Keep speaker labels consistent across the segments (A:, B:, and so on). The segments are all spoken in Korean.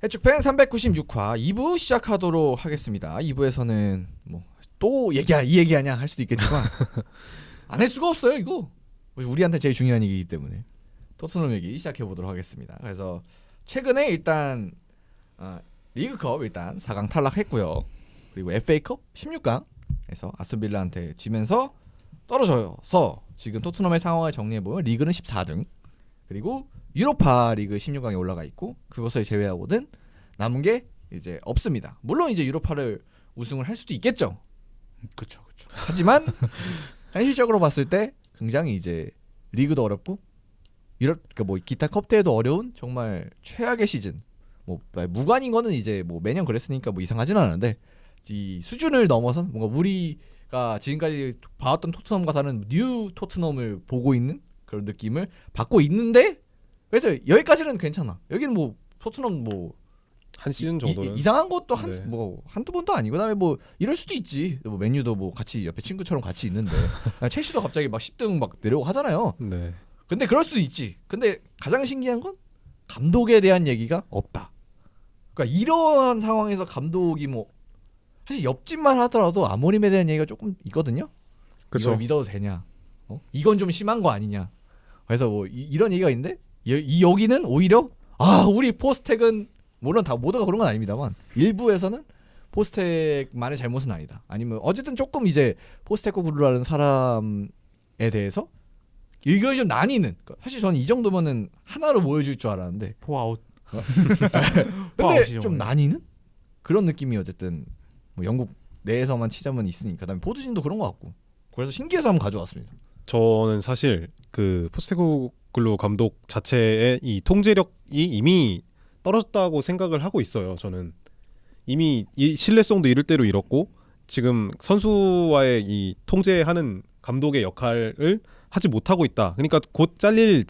A: 해축팬 396화 2부 시작하도록 하겠습니다. 2부에서는 뭐 또 이 얘기하냐 할 수도 있겠지만 안 할 수가 없어요. 이거 우리한테 제일 중요한 얘기이기 때문에 토트넘 얘기 시작해 보도록 하겠습니다. 그래서 최근에 일단 리그컵 일단 4강 탈락했고요. 그리고 FA컵 16강에서 아스톤빌라한테 지면서 떨어져서 지금 토트넘의 상황을 정리해 보면 리그는 14등, 그리고 유로파 리그 16강에 올라가 있고 그것을 제외하고는 남은 게 이제 없습니다. 물론 이제 유로파를 우승을 할 수도 있겠죠.
B: 그렇죠.
A: 하지만 현실적으로 봤을 때 굉장히 이제 리그도 어렵고 뭐 기타 컵 대회도 어려운 정말 최악의 시즌. 뭐 무관인 거는 이제 뭐 매년 그랬으니까 뭐 이상하진 않은데 이 수준을 넘어선 뭔가 우리가 지금까지 봐왔던 토트넘과 다른 뉴 토트넘을 보고 있는 그런 느낌을 받고 있는데, 그래서 여기까지는 괜찮아. 여기는 뭐 토트넘 뭐
B: 한 시즌 정도는
A: 이상한 것도
B: 네.
A: 뭐 한두 번도 아니고, 그다음에 뭐 이럴 수도 있지. 뭐 맨유도 뭐 같이 옆에 친구처럼 같이 있는데 첼시도 갑자기 막 10등 막 내려오고 하잖아요.
B: 네.
A: 근데 그럴 수도 있지. 근데 가장 신기한 건 감독에 대한 얘기가 없다. 그러니까 이런 상황에서 감독이 뭐 사실 옆집만 하더라도 아모림에 대한 얘기가 조금 있거든요.
B: 그렇죠.
A: 이걸 믿어도 되냐? 이건 좀 심한 거 아니냐? 그래서 뭐 이런 얘기가 있는데 여기는 오히려 우리 포스텍은 물론 다 모두가 그런 건 아닙니다만 일부에서는 포스텍만의 잘못은 아니다. 아니면 어쨌든 조금 이제 포스테코글루라는 사람에 대해서 의견이 좀 나뉘는. 사실 저는 이 정도면은 하나로 모여줄 줄 알았는데
B: 포아웃.
A: 근데 좀 나뉘는 그런 느낌이 어쨌든 뭐 영국 내에서만 치자면 있으니까. 그다음에 보드진도 그런 것 같고, 그래서 신기해서 한번 가져왔습니다.
B: 저는 사실 그 포스테코글루 감독 자체의 이 통제력이 이미 떨어졌다고 생각을 하고 있어요. 저는 이미 이 신뢰성도 이를 대로 잃었고 지금 선수와의 이 통제하는 감독의 역할을 하지 못하고 있다. 그러니까 곧 잘리기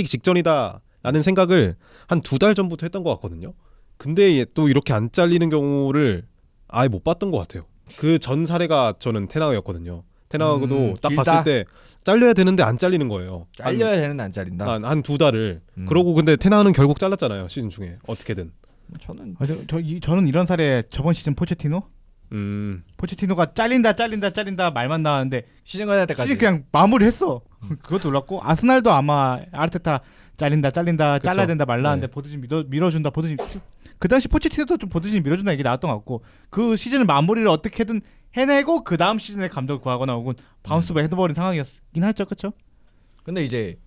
B: 직전이다라는 생각을 한 2달 전부터 했던 것 같거든요. 근데 또 이렇게 안 잘리는 경우를 아예 못 봤던 것 같아요. 그 전 사례가 저는 테나우였거든요. 테나우도 딱
A: 길다.
B: 봤을 때 잘려야 되는데 안 잘리는 거예요.
A: 잘려야 되는데 안 잘린다.
B: 한 2달을. 그러고 근데 테나우는 결국 잘랐잖아요. 시즌 중에 어떻게든.
A: 저는
C: 저는 이런 사례 저번 시즌 포체티노 포체티노가 잘린다 말만 나왔는데
A: 시즌 가야 될 때까지
C: 시즌 그냥 마무리했어. 그것도 놀랐고 아스날도 아마 아르테타 잘린다 잘라야 된다 말라는데
A: 네.
C: 보드진 밀어준다. 보드진 그 당시 포체티노도 좀 보드진 밀어준다 얘기 나왔던 것 같고, 그 시즌을 마무리를 어떻게든 해내고 그 다음 시즌에 감독을 구하거나 혹은 바운스백 해버린 상황이었긴 하죠. 그렇죠?
A: 근데 이제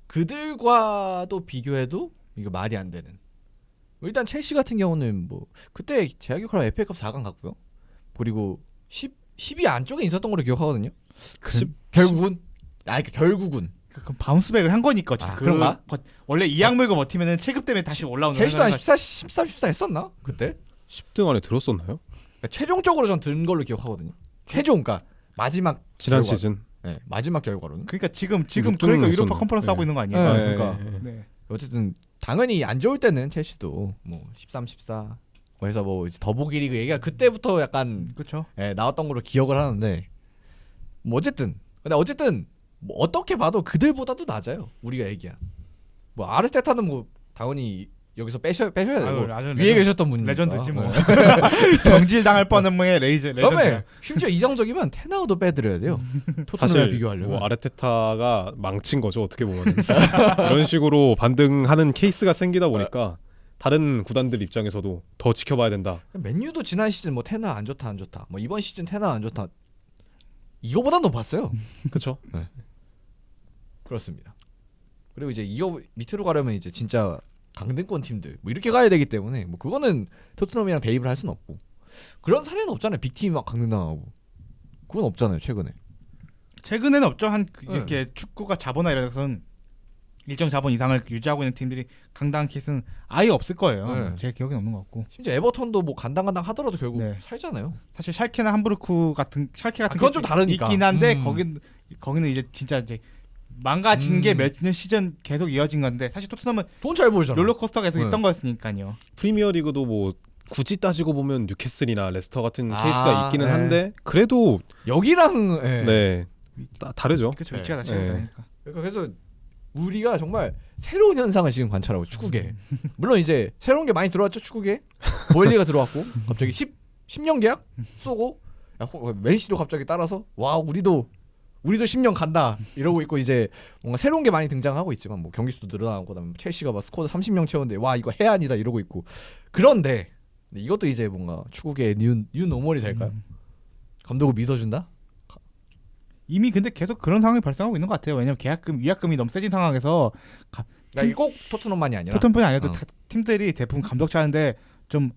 A: 그들과도 비교해도 이거 말이 안 되는. 일단 첼시 같은 경우는 뭐 그때 제가 기억하면 FA컵 4강 갔고요. 그리고 10위 안쪽에 있었던 걸로 기억하거든요. 결국은 결국은
C: 그럼 바운스백을 한 거니까.
A: 그런가?
C: 원래 이 악물고 버티면은 체급 때문에 다시 올라오는.
A: 첼시도 한 13 했었나? 그때?
B: 10등 안에 들었었나요?
A: 그러니까 최종적으로 전 든 걸로 기억하거든요. 그러니까 마지막
B: 지난
A: 결과.
B: 시즌.
A: 네, 마지막 결과로는.
C: 그러니까 지금
B: 6등을
C: 그러니까 유로파
B: 했었나?
C: 컨퍼런스 하고 있는 거 아니에요?
A: 네. 그러니까.
C: 네.
A: 어쨌든 당연히 안 좋을 때는 첼시도 뭐 13, 14. 그래서 뭐 이제 더보기 리그 얘기가 그때부터 약간
C: 그렇죠.
A: 나왔던 걸로 기억을 하는데, 뭐 어쨌든 뭐 어떻게 봐도 그들보다도 낮아요. 우리가 얘기한 뭐 아르테타는 뭐 당연히 여기서 빼셔야 되고 위에 계셨던 분이니까
C: 레전드지 뭐. 경질 당할 뻔한 뭐의 레전드.
A: 그다음에 심지어 이정적이면 테나우도 빼드려야 돼요. 토트넘이랑
B: 사실
A: 비교하려면.
B: 뭐 아르테타가 망친 거죠. 어떻게 보면 이런 식으로 반등하는 케이스가 생기다 보니까 다른 구단들 입장에서도 더 지켜봐야 된다.
A: 맨유도 지난 시즌 뭐 테나 안 좋다 뭐 이번 시즌 테나 안 좋다 이거보다 높았어요.
B: 그렇죠.
A: 네. 그렇습니다. 그리고 이제 이거 밑으로 가려면 이제 진짜 강등권 팀들 뭐 이렇게 가야 되기 때문에 뭐 그거는 토트넘이랑 대입을 할 수는 없고, 그런 사례는 없잖아요. 빅팀이 막 강등당하고 그건 없잖아요.
C: 최근에는 없죠. 이렇게 축구가 자본화 이래서는 일정 자본 이상을 유지하고 있는 팀들이 강당한 케이스는 아예 없을 거예요.
A: 네.
C: 제 기억에는 없는 것 같고.
A: 심지어 에버턴도 뭐 간당간당 하더라도 결국
C: 네.
A: 살잖아요.
C: 사실 샬케나 함부르크 같은
A: 그건 좀 다르니까.
C: 있긴 한데 거기는 이제 진짜 이제 망가진 게 몇 년 시즌 계속 이어진 건데, 사실 토트넘은
A: 돈 잘 벌잖아.
C: 롤러코스터가 계속
A: 네.
C: 있던 거였으니까요.
B: 프리미어리그도 뭐 굳이 따지고 보면 뉴캐슬이나 레스터 같은 케이스가 있기는
A: 네.
B: 한데 그래도
A: 여기랑
B: 네 다르죠.
C: 그렇죠.
A: 네.
C: 위치가 다시
B: 네.
C: 다르니까.
A: 그래서 우리가 정말 새로운 현상을 지금 관찰하고 축구계. 물론 이제 새로운 게 많이 들어왔죠 축구계. 보엘리가 들어왔고 갑자기 10년 계약 쏘고 맨시도 갑자기 따라서 와 우리도 10년 간다 이러고 있고 이제 뭔가 새로운 게 많이 등장하고 있지만 뭐 경기 수도 늘어나고 그다음에 첼시가 막 스쿼드 30명 채웠는데 와 이거 해안이다 이러고 있고 그런데 이것도 이제 뭔가 축구계의 뉴 노멀이 될까요? 감독을 믿어준다?
C: 이미 근데 계속 그런 상황이 발생하고 있는 것 같아요. 왜냐면 위약금이 너무 세진 상황에서
A: 그러니까 꼭 토트넘만이 아니라
C: 토트넘뿐이 아니라도 팀들이 대부분 감독 차는데 좀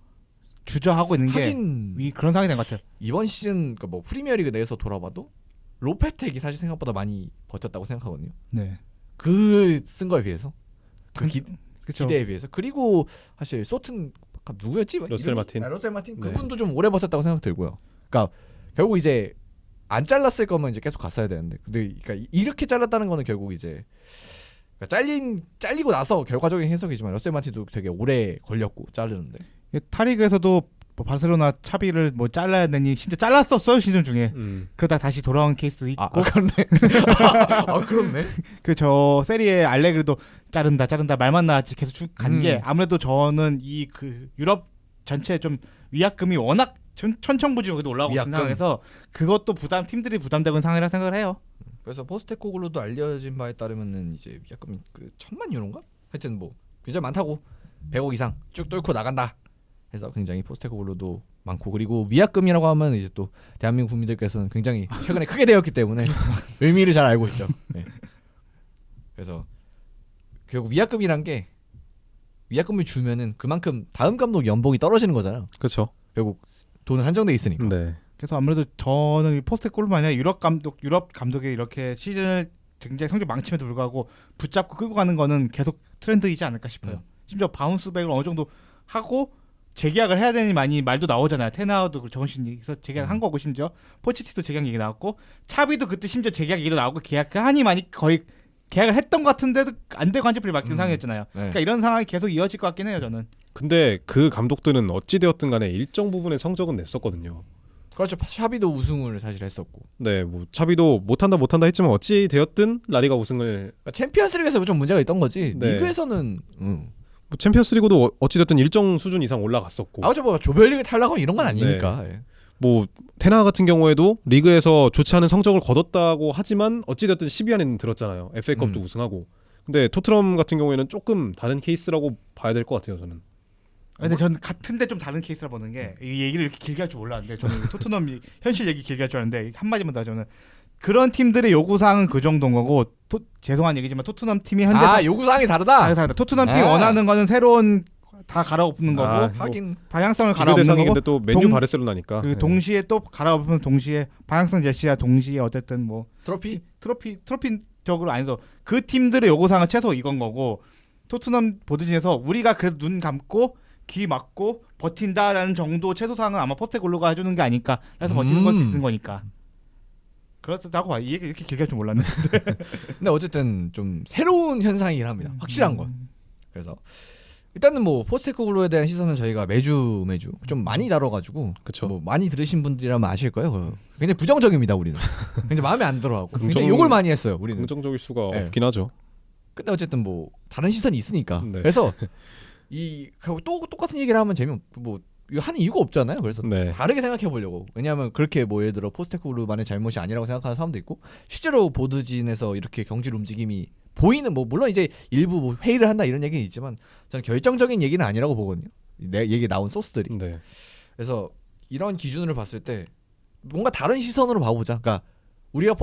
C: 주저하고 있는 게
A: 하긴
C: 그런 상황이 된 것 같아요.
A: 이번 시즌 뭐 프리미어리그 내에서 돌아봐도 로페텍이 사실 생각보다 많이 버텼다고 생각하거든요.
C: 네.
A: 그 쓴 거에 비해서
C: 그쵸.
A: 기대에 비해서 그리고 사실 소튼 누구였지?
B: 러셀 마틴.
A: 러셀 마틴
B: 네.
A: 그분도 좀 오래 버텼다고 생각 들고요. 그러니까 결국 이제 안 잘랐을 거면 이제 계속 갔어야 되는데 근데 그러니까 이렇게 잘랐다는 거는 결국 이제 그러니까 잘리고 나서 결과적인 해석이지만 러셀 마틴도 되게 오래 걸렸고 자르는데
C: 타리그에서도 뭐 바르셀로나 차비를 뭐 잘라야 되니 심지어 잘랐었어요 시즌 중에. 그러다 다시 돌아온 케이스 있고.
A: 그렇네. 그렇네.
C: 그 저 세리에 알레그리도 자른다 말만 나왔지 계속 쭉 간 게 아무래도 저는 이 그 유럽 전체 좀 위약금이 워낙 천청부지로 올라오고 있는 상황에서 그것도 팀들이 부담되는 상황이라 생각을 해요.
A: 그래서 포스테코글루도 알려진 바에 따르면은 이제 약간 그 1,000만 유로인가? 하여튼 뭐 굉장히 많다고 100억 이상 쭉 뚫고 나간다. 해서 굉장히 포스테코글루도 많고 그리고 위약금이라고 하면 이제 또 대한민국 국민들께서는 굉장히 최근에 크게 되었기 때문에 의미를 잘 알고 있죠. 네. 그래서 결국 위약금이란 게 위약금을 주면은 그만큼 다음 감독 연봉이 떨어지는 거잖아요.
B: 그렇죠.
A: 결국 돈은 한정돼 있으니까.
B: 네.
C: 그래서 아무래도 저는 포스테코글루만 아니라 유럽 감독이 이렇게 시즌을 굉장히 성적 망침에도 불구하고 붙잡고 끌고 가는 거는 계속 트렌드이지 않을까 싶어요. 심지어 바운스백을 어느 정도 하고 재계약을 해야 되니 많이 말도 나오잖아요. 테나우도 정신이서 재계약한 거고 심지어 포체티도 재계약 얘기 나왔고 차비도 그때 심지어 재계약 얘기도 나오고 계약하니 많이 거의 계약을 했던 것 같은데도 안 되고 한지풀이 맡긴 상황이었잖아요.
A: 네.
C: 그러니까 이런 상황이 계속 이어질 것 같긴 해요. 저는.
B: 근데 그 감독들은 어찌 되었든 간에 일정 부분의 성적은 냈었거든요.
A: 그렇죠. 샤비도 우승을 사실 했었고.
B: 네, 뭐 차비도 못한다 했지만 어찌 되었든 라리가 우승을.
A: 그러니까 챔피언스리그에서 좀 문제가 있던 거지.
B: 네.
A: 리그에서는
B: 뭐 챔피언스리그도 어찌 됐든 일정 수준 이상 올라갔었고.
A: 뭐 조별리그 탈락은 이런 건 아니니까.
B: 네.
A: 예.
B: 뭐 테나 같은 경우에도 리그에서 좋지 않은 성적을 거뒀다고 하지만 어찌 됐든 10위 안에는 들었잖아요. FA컵도 우승하고. 근데 토트넘 같은 경우에는 조금 다른 케이스라고 봐야 될 것 같아요, 저는.
C: 근데 저는 같은데 좀 다른 케이스라 보는 게 이 얘기를 이렇게 길게 할 줄 몰랐는데 저는 토트넘 현실 얘기 길게 할 줄 알았는데 한마디만 더 저는 그런 팀들의 요구사항은 그 정도인 거고 죄송한 얘기지만 토트넘 팀이 현재
A: 요구사항이 다르다.
C: 토트넘 팀이 원하는 거는 새로운 다 갈아엎는 거고
A: 하긴
C: 방향성을
B: 비교
C: 갈아엎는 거고
B: 대상인데 또 맨유 바르셀로나니까.
C: 그 동시에 또 갈아엎으면 동시에 방향성 제시와 동시에 어쨌든 뭐
A: 트로피
C: 트로피적으로 아니서 그 팀들의 요구사항은 최소 이건 거고 토트넘 보드진에서 우리가 그래도 눈 감고 귀 막고 버틴다라는 정도 최소사항은 아마 포스테코글루가 해주는 게 아닐까 해서 버티는 걸 수 있는 거니까 그렇다고 봐. 이 얘기 이렇게 길게 할 줄 몰랐네.
A: 근데 어쨌든 좀 새로운 현상이긴 합니다. 확실한 건. 그래서 일단은 뭐 포스테코글루에 대한 시선은 저희가 매주 좀 많이 다뤄가지고
B: 그쵸.
A: 뭐 많이 들으신 분들이라면 아실 거예요. 굉장히 부정적입니다 우리는. 굉장히 마음에 안 들어하고 굉장히 욕을 많이 했어요 우리는.
B: 긍정적일 수가
A: 네.
B: 없긴 하죠.
A: 근데 어쨌든 뭐 다른 시선이 있으니까.
B: 네.
A: 그래서 또 똑같은 얘기를 하면 뭐 이거 하는 이유가 없잖아요. 그래서
B: 네.
A: 다르게 생각해 보려고. 왜냐하면 그렇게 뭐 예를 들어 포스테코글루만의 잘못이 아니라고 생각하는 사람도 있고 실제로 보드진에서 이렇게 경질 움직임이 보이는 뭐 물론 이제 일부 뭐 회의를 한다 이런 얘기는 있지만 저는 결정적인 얘기는 아니라고 보거든요. 내 얘기 나온 소스들이.
B: 네.
A: 그래서 이런 기준으로 봤을 때 뭔가 다른 시선으로 봐보자. 그러니까 우리가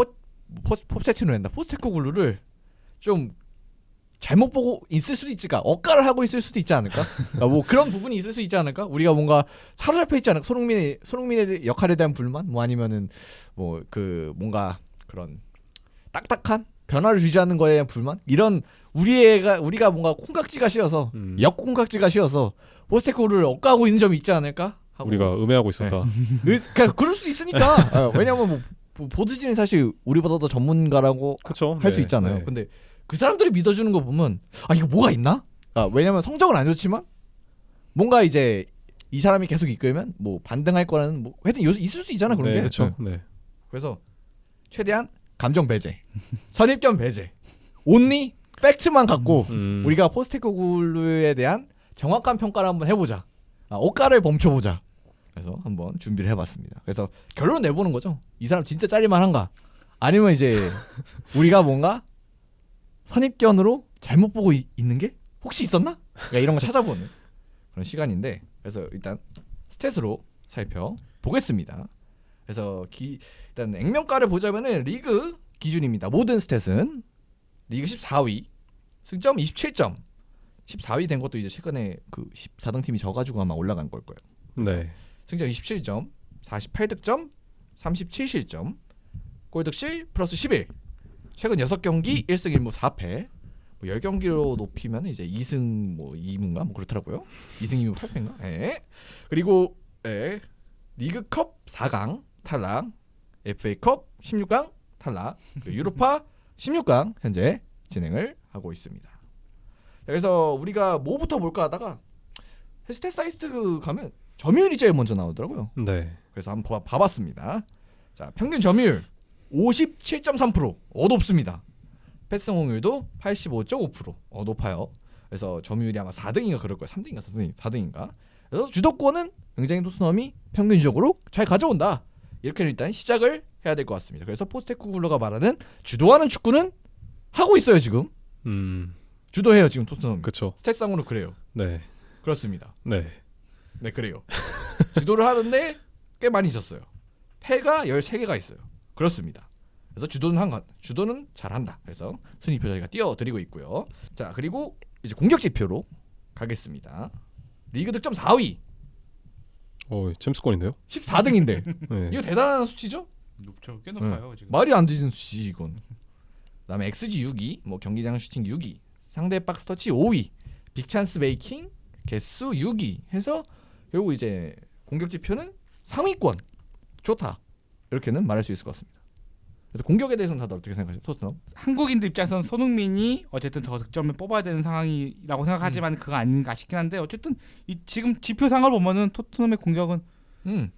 A: 포체티노를 한다. 포스테코글루를 좀 잘못 보고 있을 수도 있을까? 억까를 하고 있을 수도 있지 않을까? 그러니까 뭐 그런 부분이 있을 수 있지 않을까? 우리가 뭔가 사로잡혀 있지 않을까? 손흥민의 역할에 대한 불만? 뭐 아니면은 뭐 그 뭔가 그런 딱딱한 변화를 주지하는 거에 대한 불만? 이런 우리가 뭔가 콩깍지가 씌어서 역콩깍지가 씌어서 포스테코글루를 억까하고 있는 점이 있지 않을까? 하고.
B: 우리가 음해하고 있었다.
A: 그러니까 그럴 수도 있으니까. 왜냐면 뭐 보드진이 사실 우리보다 더 전문가라고
B: 그렇죠.
A: 할 수 있잖아요.
B: 네.
A: 근데 그 사람들이 믿어주는 거 보면 이거 뭐가 있나? 왜냐면 성적은 안 좋지만 뭔가 이제 이 사람이 계속 이끌면 뭐 반등할 거라는 뭐 하여튼 있을 수 있잖아 그런
B: 네,
A: 게.
B: 그렇죠. 네.
A: 그래서 최대한 감정 배제, 선입견 배제, 온리 팩트만 갖고
B: 음.
A: 우리가 포스테코글루에 대한 정확한 평가를 한번 해보자. 옷가를 멈춰보자. 그래서 한번 준비를 해봤습니다. 그래서 결론 내보는 거죠. 이 사람 진짜 잘릴만한가? 아니면 이제 우리가 뭔가 선입견으로 잘못 보고 있는 게 혹시 있었나? 그러니까 이런 거 찾아보는 그런 시간인데, 그래서 일단 스탯으로 살펴보겠습니다. 그래서 일단 액면가를 보자면은 리그 기준입니다. 모든 스탯은 리그 14위, 승점 27점. 14위 된 것도 이제 최근에 그 14등 팀이 져가지고 아마 올라간 걸 거예요.
B: 네.
A: 승점 27점, 48득점, 37실점, 골득실 플러스 11. 최근 6경기 1승 1무 4패. 뭐 10경기로 높이면 이제 2승 뭐 2무인가 뭐 그렇더라고요. 2승 2무 8패인가? 예. 그리고 리그컵 4강 탈락, FA컵 16강 탈락, 그리고 유로파 16강 현재 진행을 하고 있습니다. 그래서 우리가 뭐부터 볼까 하다가 스탯 사이트 가면 점유율이 제일 먼저 나오더라고요.
B: 네.
A: 그래서 한번 봐봤습니다. 자, 평균 점유율 57.3%. 높습니다. 패스 성공률도 85.5%. 높아요. 그래서 점유율이 아마 4등인가 그럴 거예요. 3등인가 4등인가. 그래서 주도권은 굉장히 토트넘이 평균적으로 잘 가져온다. 이렇게 일단 시작을 해야 될 것 같습니다. 그래서 포스테코글루가 말하는 주도하는 축구는 하고 있어요 지금. 주도해요 지금 토트넘.
B: 그렇죠.
A: 스탯상으로 그래요.
B: 네.
A: 그렇습니다.
B: 네.
A: 네 그래요. 주도를 하는데 꽤 많이 있었어요. 패가 13개가 있어요. 그렇습니다. 그래서 주도는 잘한다. 그래서 순위표 저희가 띄워드리고 있고요. 자 그리고 이제 공격 지표로 가겠습니다. 리그 득점 4위,
B: 챔스권인데요?
A: 14등인데
B: 네.
A: 이거 대단한 수치죠?
C: 높죠. 꽤 높아요 지금.
A: 말이 안 되는 수치지 이건. 그다음에 XG 6위, 뭐 경기장 슈팅 6위, 상대 박스 터치 5위, 빅찬스 메이킹 개수 6위 해서 결국 이제 공격 지표는 상위권. 좋다. 이렇게는 말할 수 있을 것 같습니다. 그래서 공격에 대해서는 다들 어떻게 생각하세요? 토트넘?
C: 한국인들 입장에서는 손흥민이 어쨌든 더 득점을 뽑아야 되는 상황이라고 생각하지만 그거 아닌가 싶긴 한데 어쨌든 지금 지표상을 보면은 토트넘의 공격은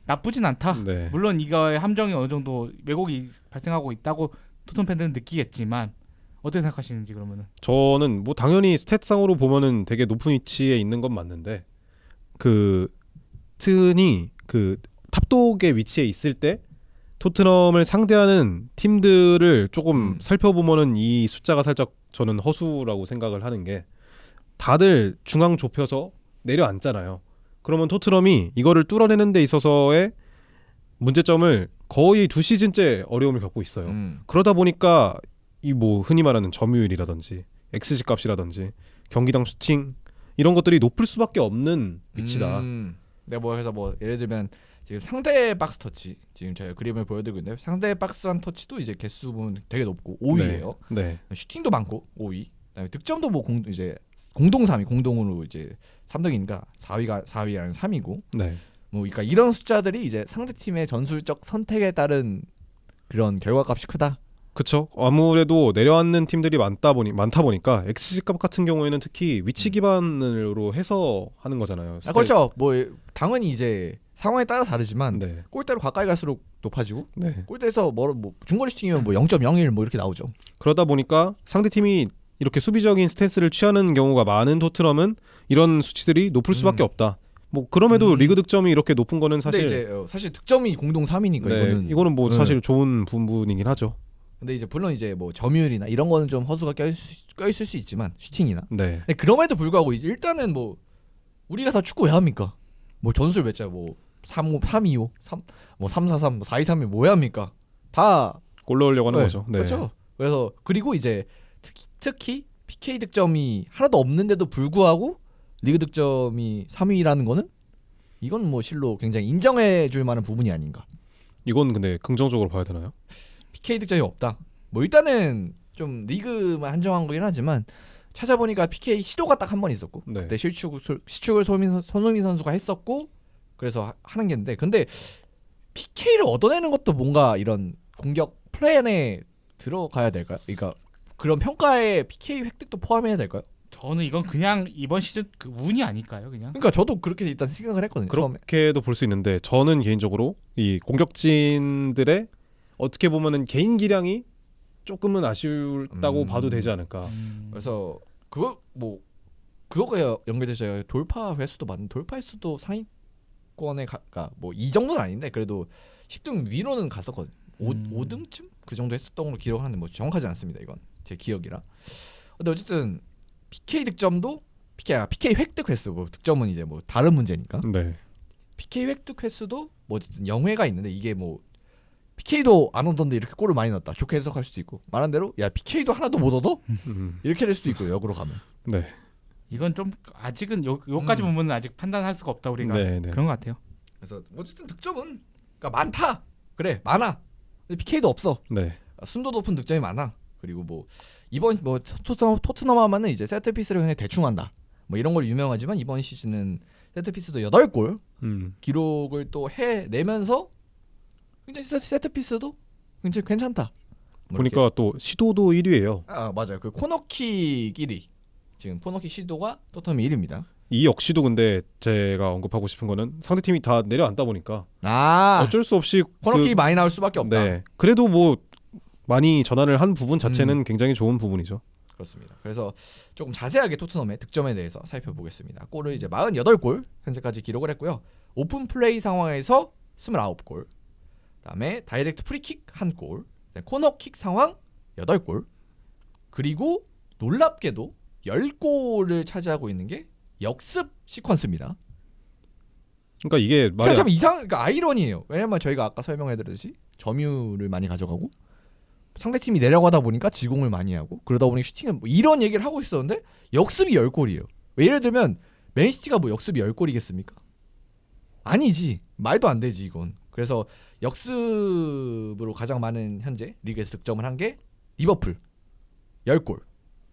C: 나쁘진 않다.
B: 네.
C: 물론 이거의 함정이 어느 정도 왜곡이 발생하고 있다고 토트넘 팬들은 느끼겠지만 어떻게 생각하시는지 그러면은?
B: 저는 뭐 당연히 스탯상으로 보면은 되게 높은 위치에 있는 건 맞는데 그 튼이 그 탑독의 위치에 있을 때 토트넘을 상대하는 팀들을 조금 살펴보면은 이 숫자가 살짝 저는 허수라고 생각을 하는 게 다들 중앙 좁혀서 내려앉잖아요. 그러면 토트넘이 이거를 뚫어내는 데 있어서의 문제점을 거의 2시즌째 어려움을 겪고 있어요. 그러다 보니까 이 뭐 흔히 말하는 점유율이라든지 XG 값이라든지 경기당 슈팅 이런 것들이 높을 수밖에 없는 위치다.
A: 내가 뭐 해서 뭐 예를 들면 지금 상대 박스 터치 지금 제가 그림을 보여드리고 있는데 상대 박스 한 터치도 이제 개수 보면 되게 높고 5위예요.
B: 네.
A: 슈팅도 많고 5위. 그다음에 득점도 뭐 이제 공동 3위, 공동으로 이제 3등이니까 4위라는 3위고.
B: 네.
A: 뭐 그러니까 이런 숫자들이 이제 상대 팀의 전술적 선택에 따른 그런 결과값이 크다.
B: 그렇죠. 아무래도 내려앉는 팀들이 많다 보니까 XG 값 같은 경우에는 특히 위치 기반으로 해서 하는 거잖아요.
A: 그렇죠. 뭐 당연히 이제 상황에 따라 다르지만
B: 네.
A: 골대로 가까이 갈수록 높아지고
B: 네.
A: 골대에서 뭐 중거리 슈팅이면 뭐 0.01 뭐 이렇게 나오죠.
B: 그러다 보니까 상대 팀이 이렇게 수비적인 스탠스를 취하는 경우가 많은 토트넘은 이런 수치들이 높을 수밖에 없다. 뭐 그럼에도 리그 득점이 이렇게 높은 거는 사실
A: 근데 이제 사실 득점이 공동 3위니까
B: 네, 이거는 뭐 사실 좋은 부분이긴 하죠.
A: 근데 이제 물론 이제 뭐 점유율이나 이런 거는 좀 허수가 껴있을 수 있지만 슈팅이나.
B: 네.
A: 근데 그럼에도 불구하고 일단은 뭐 우리가 다 축구 왜 합니까? 뭐 전술 몇 자 뭐 3-5, 3-2-5, 3, 3-4-3, 4-2-3이 뭐 해야 합니까? 다
B: 골 넣으려고 하는
A: 네,
B: 거죠. 네.
A: 그렇죠. 그래서 그리고 이제 특히 PK 득점이 하나도 없는데도 불구하고 리그 득점이 3위라는 거는 이건 뭐 실로 굉장히 인정해 줄 만한 부분이 아닌가.
B: 이건 근데 긍정적으로 봐야 되나요?
A: PK 득점이 없다. 뭐 일단은 좀 리그만 한정한 거긴 하지만 찾아보니까 PK 시도가 딱 한 번 있었고
B: 네.
A: 그때 시축을 손흥민 선수가 했었고 그래서 하는 게 있는데 근데 PK를 얻어내는 것도 뭔가 이런 공격 플랜에 들어가야 될까요? 그러니까 그런 평가에 PK 획득도 포함해야 될까요?
C: 저는 이건 그냥 이번 시즌 그 운이 아닐까요, 그냥?
A: 그러니까 저도 그렇게 일단 생각을 했거든요. 처음에.
B: 그렇게도 볼 수 있는데 저는 개인적으로 이 공격진들의 어떻게 보면은 개인 기량이 조금은 아쉬웠다고 봐도 되지 않을까.
A: 그래서 그거가 연결돼서 돌파 횟수도 맞는 돌파 횟수도 상위권에 가까 뭐 이 정도는 아닌데 그래도 10등 위로는 갔었거든. 5등쯤 그 정도 했었던 걸로 기록하는데 뭐 정확하지 않습니다. 이건 제 기억이라. 근데 어쨌든 PK 득점도 PK 획득 횟수 뭐 득점은 이제 뭐 다른 문제니까.
B: 네.
A: PK 획득 횟수도 뭐 어쨌든 0회가 있는데 이게 뭐 PK도 안 얻었는데 이렇게 골을 많이 넣었다. 좋게 해석할 수도 있고 말한 대로 야 PK도 하나도 못 얻어? 이렇게 될 수도 있고 역으로 가면.
B: 네.
C: 이건 좀 아직은 요까지 부분은 아직 판단할 수가 없다 우리가.
B: 네, 네.
C: 그런 것 같아요.
A: 그래서 어쨌든 득점은 그러니까 많다. 그래 많아. 근데 PK도 없어.
B: 네.
A: 순도 높은 득점이 많아. 그리고 뭐 이번 뭐 토트넘 하면은 이제 세트피스를 그냥 대충 한다. 뭐 이런 걸 유명하지만 이번 시즌은 세트피스도 8골 기록을 또 해내면서 굉장히 세트피스도 굉장히 괜찮다. 뭐
B: 보니까
A: 이렇게.
B: 또 시도도 1위예요.
A: 아 맞아요. 그 코너킥 1위. 지금 코너킥 시도가 토트넘이 1위입니다.
B: 이 역시도 근데 제가 언급하고 싶은 거는 상대팀이 다 내려앉다 보니까
A: 아
B: 어쩔 수 없이
A: 코너킥이 많이 나올 수밖에 없다.
B: 네. 그래도 뭐 많이 전환을 한 부분 자체는 굉장히 좋은 부분이죠.
A: 그렇습니다. 그래서 조금 자세하게 토트넘의 득점에 대해서 살펴보겠습니다. 골을 이제 48골 현재까지 기록을 했고요. 오픈 플레이 상황에서 29골. 그다음에 다이렉트 프리킥 1골. 코너킥 상황 8골. 그리고 놀랍게도 10골을 차지하고 있는 게 역습 시퀀스입니다.
B: 그러니까 이게
A: 그러니까 참 그러니까 아이러니해요. 왜냐면 저희가 아까 설명해드렸듯이 점유를 많이 가져가고 상대팀이 내려가다 보니까 지공을 많이 하고 그러다 보니 슈팅을 뭐 이런 얘기를 하고 있었는데 역습이 10골이에요. 예를 들면 맨시티가 뭐 역습이 10골이겠습니까? 아니지. 말도 안 되지 이건. 그래서 역습으로 가장 많은 현재 리그에서 득점을 한 게 리버풀 10골.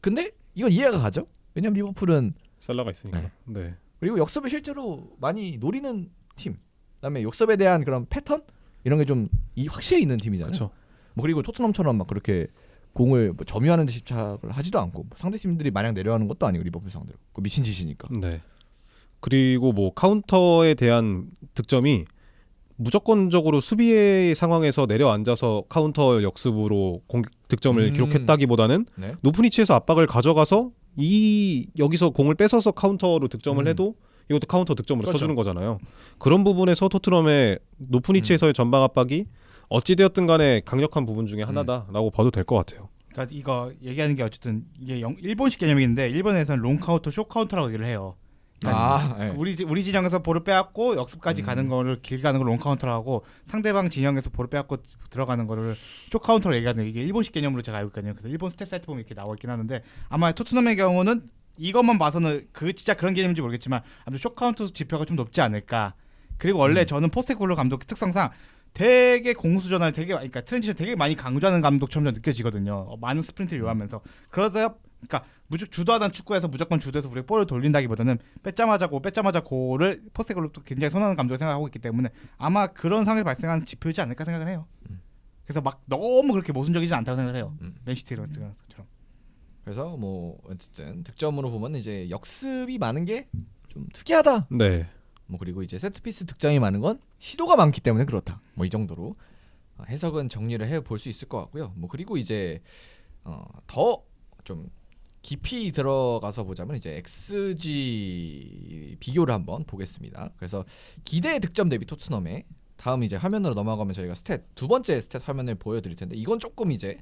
A: 근데 이건 이해가 가죠? 왜냐면 리버풀은
B: 살라가 있으니까. 네.
A: 그리고 역습을 실제로 많이 노리는 팀. 그다음에 역습에 대한 그런 패턴 이런 게 좀 확실히 있는 팀이잖아요.
B: 그렇죠.
A: 뭐 그리고 토트넘처럼 막 그렇게 공을 뭐 점유하는 데 집착을 하지도 않고 뭐 상대 팀들이 마냥 내려가는 것도 아니고 리버풀 상대로 그 미친 짓이니까.
B: 네. 그리고 뭐 카운터에 대한 득점이 무조건적으로 수비의 상황에서 내려앉아서 카운터 역습으로 득점을 기록했다기보다는
A: 네.
B: 높은 위치에서 압박을 가져가서 여기서 공을 뺏어서 카운터로 득점을 해도 이것도 카운터 득점으로
A: 그렇죠.
B: 쳐주는 거잖아요. 그런 부분에서 토트넘의 높은 위치에서의 전방 압박이 어찌되었든 간에 강력한 부분 중에 하나다라고 봐도 될 것 같아요.
C: 그러니까 이거 얘기하는 게 어쨌든 이게 일본식 개념인데 일본에서는 롱 카운터, 숏 카운터라고 얘기를 해요.
A: 네.
C: 우리 진영에서 볼을 빼앗고 역습까지 가는 거를 길게 가는 걸 롱 카운터라고 상대방 진영에서 볼을 빼앗고 들어가는 거를 숏 카운터로 얘기하는 이게 일본식 개념으로 제가 알고 있거든요. 그래서 일본 스탯 사이트 보면 이렇게 나와 있긴 하는데 아마 토트넘의 경우는 이것만 봐서는 진짜 그런 개념인지 모르겠지만 아무튼 숏 카운터 지표가 좀 높지 않을까. 그리고 원래 저는 포스테코글로 감독 특성상 되게 공수전을 그러니까 트랜지션 되게 많이 강조하는 감독처럼 느껴지거든요. 많은 스프린트를 요하면서 그러다 그러니까 주도하던 축구에서 무조건 주도해서 우리가 볼을 돌린다기보다는 뺏자마자 골을 포스테코글로 굉장히 선호하는 감독을 생각하고 있기 때문에 아마 그런 상황에서 발생하는 지표이지 않을까 생각을 해요. 그래서 막 너무 그렇게 모순적이지 않다고 생각을 해요. 맨시티 이런 것처럼.
A: 그래서 뭐 어쨌든 득점으로 보면 이제 역습이 많은 게 좀 특이하다.
B: 네.
A: 뭐 그리고 이제 세트피스 득점이 많은 건 시도가 많기 때문에 그렇다. 뭐 이 정도로 해석은 정리를 해 볼 수 있을 것 같고요. 뭐 그리고 이제 더 좀 깊이 들어가서 보자면 이제 XG 비교를 한번 보겠습니다. 그래서 기대 득점 대비 토트넘의 다음 이제 화면으로 넘어가면 저희가 두 번째 스탯 화면을 보여드릴 텐데 이건 조금 이제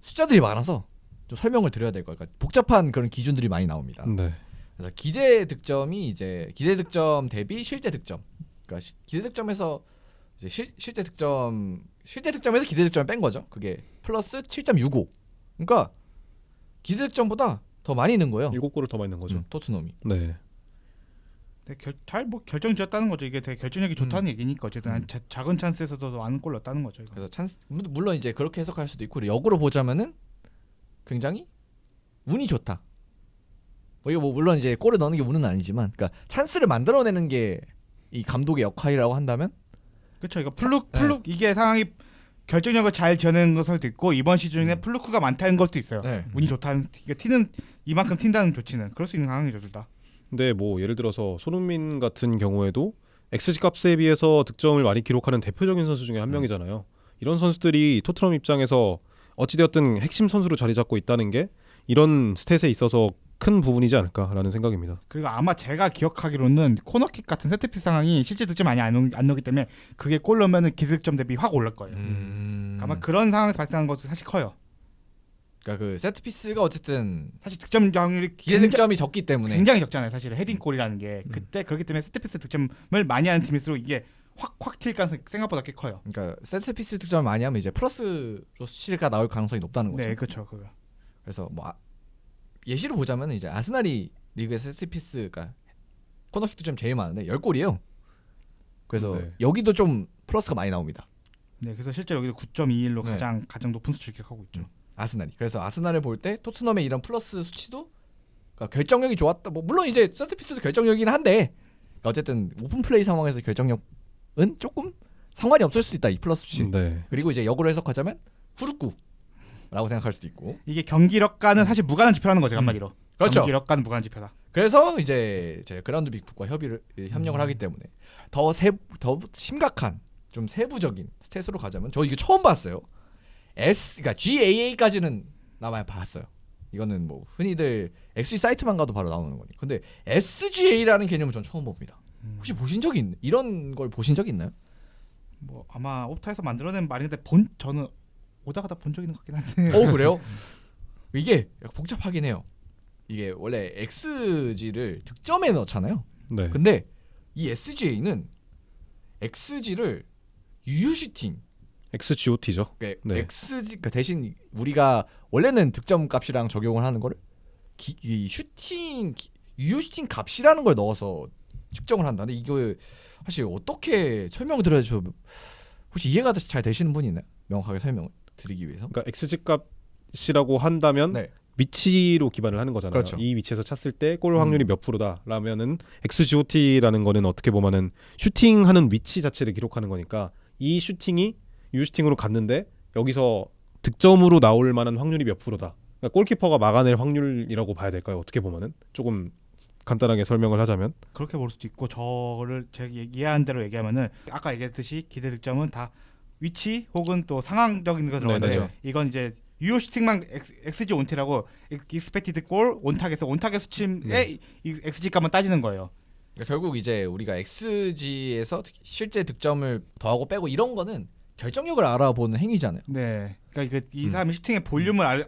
A: 숫자들이 많아서 좀 설명을 드려야 될 것 같아요. 복잡한 그런 기준들이 많이 나옵니다.
B: 네.
A: 그래서 기대 득점이 이제 기대 득점 대비 실제 득점. 그러니까 기대 득점에서 이제 실제 득점에서 기대 득점을 뺀 거죠. 그게 플러스 7.65. 그러니까 기대 득점보다 더 많이 넣은 거예요.
B: 7골을 더 많이 넣은 거죠.
A: 토트넘이.
B: 네.
C: 잘 뭐 결정지었다는 거죠. 이게 되게 결정력이 좋다는 얘기니까 어쨌든 작은 찬스에서도 많은 골 넣었다는 거죠. 이거.
A: 그래서 물론 이제 그렇게 해석할 수도 있고 역으로 보자면은 굉장히 운이 좋다. 이게 뭐 물론 이제 골을 넣는 게 운은 아니지만, 그러니까 찬스를 만들어내는 게 이 감독의 역할이라고 한다면,
C: 그렇죠. 이거 플룩 이게 상황이 결정력을 잘 지어내는 것도 있고 이번 시즌에 플루크가 많다는 것도 있어요.
A: 네.
C: 운이 좋다는 티는 이만큼 튄다는 조치는 그럴 수 있는 상황이죠, 둘 다.
B: 근데 뭐 예를 들어서 손흥민 같은 경우에도 XG 값에 비해서 득점을 많이 기록하는 대표적인 선수 중에 한 명이잖아요. 이런 선수들이 토트넘 입장에서 어찌되었든 핵심 선수로 자리 잡고 있다는 게 이런 스탯에 있어서 큰 부분이지 않을까라는 생각입니다.
C: 그리고 아마 제가 기억하기로는 코너킥 같은 세트피스 상황이 실제 득점 많이 안 넣기 때문에 그게 골 넣으면은 기득점 대비 확 올릴 거예요. 아마 그런 상황에서 발생한 것도 사실 커요.
A: 그러니까 그 세트 피스가 어쨌든
C: 사실 득점 확률이
A: 기대 득점이 적기 때문에
C: 굉장히 적잖아요. 사실 헤딩골이라는 게 그때 그렇기 때문에 세트피스 득점을 많이 하는 팀일수록 이게 확 튈 가능성이 생각보다 꽤 커요.
A: 그러니까 세트 피스 득점을 많이 하면 이제 플러스로 수치가 나올 가능성이 높다는 거죠.
C: 네, 그렇죠. 그거.
A: 그래서 뭐 예시를 보자면 이제 아스날이 리그의 세트 피스가 코너킥 득점 제일 많은데 10골이에요. 그래서
B: 네.
A: 여기도 좀 플러스가 많이 나옵니다.
C: 네, 그래서 실제 여기도 9.21로
A: 네.
C: 가장 높은 수치를 기록하고 있죠.
A: 아스날이. 그래서 아스날을 볼 때 토트넘의 이런 플러스 수치도 그러니까 결정력이 좋았다. 뭐 물론 이제 세트 피스도 결정력이긴 한데 그러니까 어쨌든 오픈 플레이 상황에서 결정력은 조금 상관이 없을 수도 있다. 이 플러스 수치.
B: 네.
A: 그리고 이제 역으로 해석하자면 후루꾸라고 생각할 수도 있고.
C: 이게 경기력과는 사실 무관한 지표라는 거죠, 한마디로.
A: 그렇죠.
C: 경기력과는 무관한 지표다.
A: 그래서 이제 그라운드 빅풋과 협력을 하기 때문에 더 심각한 좀 세부적인 스탯으로 가자면 저 이거 처음 봤어요. 그러니까 GAA까지는 나만 봤어요. 이거는 뭐 흔히들 XG 사이트만 가도 바로 나오는 거니. 근데 SGA라는 개념은 전 처음 봅니다. 혹시 보신 적이 이런 걸 보신 적 있나요?
C: 뭐 아마 옵타에서 만들어낸 말인데 저는 오다가다 본 적 있는 것 같긴 한데.
A: 그래요? 이게 복잡하긴 해요. 이게 원래 XG를 득점에 넣잖아요.
B: 네.
A: 근데 이 SGA는 XG를 유효슈팅
B: XGOT죠. 네.
A: 그러니까 대신 우리가 원래는 득점 값이랑 적용을 하는 거를 이 유효 슈팅 값이라는 걸 넣어서 측정을 한다. 근데 이거 사실 어떻게 설명을 드려야 저 혹시 이해가 잘 되시는 분이 있나요? 명확하게 설명을 드리기 위해서.
B: 그러니까 XG 값이라고 한다면
A: 네.
B: 위치로 기반을 하는 거잖아요.
A: 그렇죠.
B: 이 위치에서 찼을 때 골 확률이 몇 프로다라면은 XGOT라는 거는 어떻게 보면은 슈팅하는 위치 자체를 기록하는 거니까 이 슈팅이 유슈팅으로 갔는데 여기서 득점으로 나올 만한 확률이 몇 프로다. 그러니까 골키퍼가 막아낼 확률이라고 봐야 될까요? 어떻게 보면은 조금 간단하게 설명을 하자면
C: 그렇게 볼 수도 있고 저를 제가 이해한 대로 얘기하면은 아까 얘기했듯이 기대 득점은 다 위치 혹은 또 상황적인 거 들어가는데
A: 네,
C: 이건 이제 유효 슈팅만 XG 온티라고 익스펙티드 골 온타겟 수침의 이 XG 값만 따지는 거예요.
A: 그러니까 결국 이제 우리가 XG에서 실제 득점을 더하고 빼고 이런 거는 결정력을 알아보는 행위잖아요.
C: 네. 그러니까 이 사람이 슈팅의 볼륨을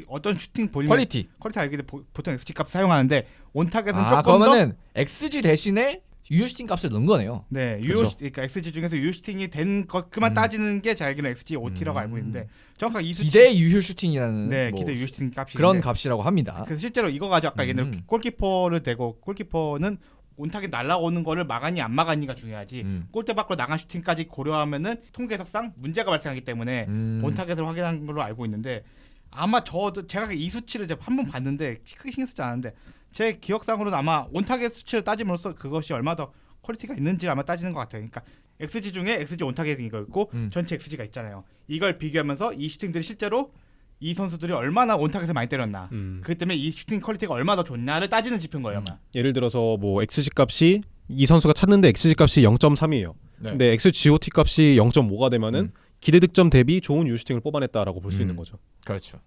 C: 어떤 슈팅 볼륨
A: 퀄리티
C: 알게 돼 보통 XG 값 사용하는데 온타겟은 조금
A: 그러면은 XG 대신에 유효 슈팅 값을 넣은 거네요.
C: 네, 그러니까 XG 중에서 유효 슈팅이 된 것만 따지는 게 제가 알기로는 XG OT라고 알고 있는데 정확하게 이 수치
A: 기대 유효 슈팅이라는
C: 네,
A: 뭐
C: 기대 유효 슈팅 값이
A: 그런 값이라고 합니다.
C: 그래서 실제로 이거 가지고 아까 얘기한 대로 골키퍼를 대고 골키퍼는 온타겟 날아오는 거를 막았니 안 막았니가 중요하지 골대 밖으로 나간 슈팅까지 고려하면은 통계 해석상 문제가 발생하기 때문에 온타겟을 확인한 걸로 알고 있는데 아마 제가 이 수치를 한 번 봤는데 크게 신경 쓰지 않았는데 제 기억상으로는 아마 온타겟 수치를 따짐으로써 그것이 얼마 더 퀄리티가 있는지 아마 따지는 것 같아요. 그러니까 XG 중에 XG 온타겟이 이거 있고 전체 XG가 있잖아요. 이걸 비교하면서 이 슈팅들이 실제로 이 선수들이 얼마나 온타겟을 많이 때렸나 그렇기 때문에 이 슈팅 퀄리티가 얼마나 더 좋냐를 따지는 지표인 거예요. 아마.
B: 예를 들어서 뭐 XG 값이 이 선수가 찼는데 XG 값이 0.3이에요.
A: 네.
B: 근데 XGOT 값이 0.5가 되면은 기대 득점 대비 좋은 유슈팅을 뽑아냈다라고 볼 수 있는 거죠.
A: 그렇죠.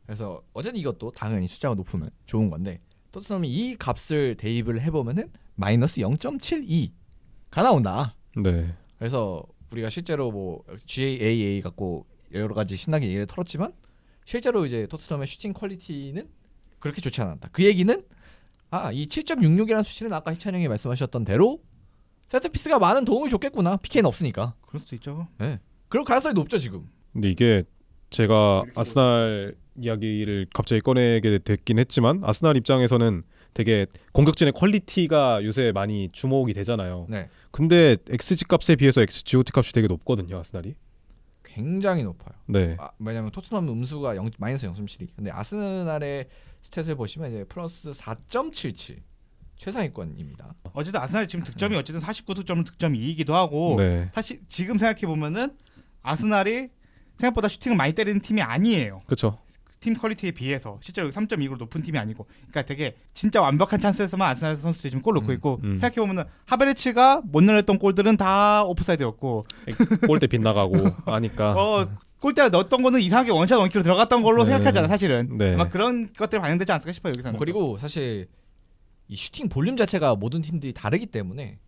A: 그래서 어쨌든 이것도 당연히 숫자가 높으면 좋은 건데 토트넘이 이 값을 대입을 해보면은 마이너스 0.72가 나온다.
B: 네.
A: 그래서 우리가 실제로 뭐 GAA 갖고 여러 가지 신나게 얘기를 털었지만 실제로 이제 토트넘의 슈팅 퀄리티는 그렇게 좋지 않았다. 그 얘기는 이 7.66이라는 수치는 아까 희찬 형이 말씀하셨던 대로 세트피스가 많은 도움을 줬겠구나. PK는 없으니까.
C: 그럴 수도 있죠.
A: 네. 그럴 가능성이 높죠 지금.
B: 근데 이게 제가 아스날 이야기를 갑자기 꺼내게 됐긴 했지만 아스날 입장에서는 되게 공격진의 퀄리티가 요새 많이 주목이 되잖아요.
A: 네.
B: 근데 XG 값에 비해서 XGOT 값이 되게 높거든요, 아스날이.
A: 굉장히 높아요.
B: 네.
A: 왜냐면 토트넘 음수가 마이너스 0.72. 근데 아스날의 스탯을 보시면 이제 플러스 4.77 최상위권입니다.
C: 어쨌든 아스날이 지금 득점이 어쨌든 49득점은 득점 2이기도 하고
B: 네.
C: 사실 지금 생각해 보면은 아스날이 생각보다 슈팅을 많이 때리는 팀이 아니에요.
B: 그렇죠.
C: 팀 퀄리티에 비해서 실제로 3.29로 높은 팀이 아니고, 그러니까 되게 진짜 완벽한 찬스에서만 아스날 선수들이 지금 골 넣고 있고 생각해 보면은 하베르츠가 못 넣었던 골들은 다 오프사이드였고
B: 골대 빗나가고 하니까
C: 골대 넣었던 거는 이상하게 원샷 원키로 들어갔던 걸로
B: 네.
C: 생각하잖아 사실은.
B: 네.
C: 아마 그런 것들이 반영되지 않을까 싶어요 여기서는.
A: 그리고 사실 이 슈팅 볼륨 자체가 모든 팀들이 다르기 때문에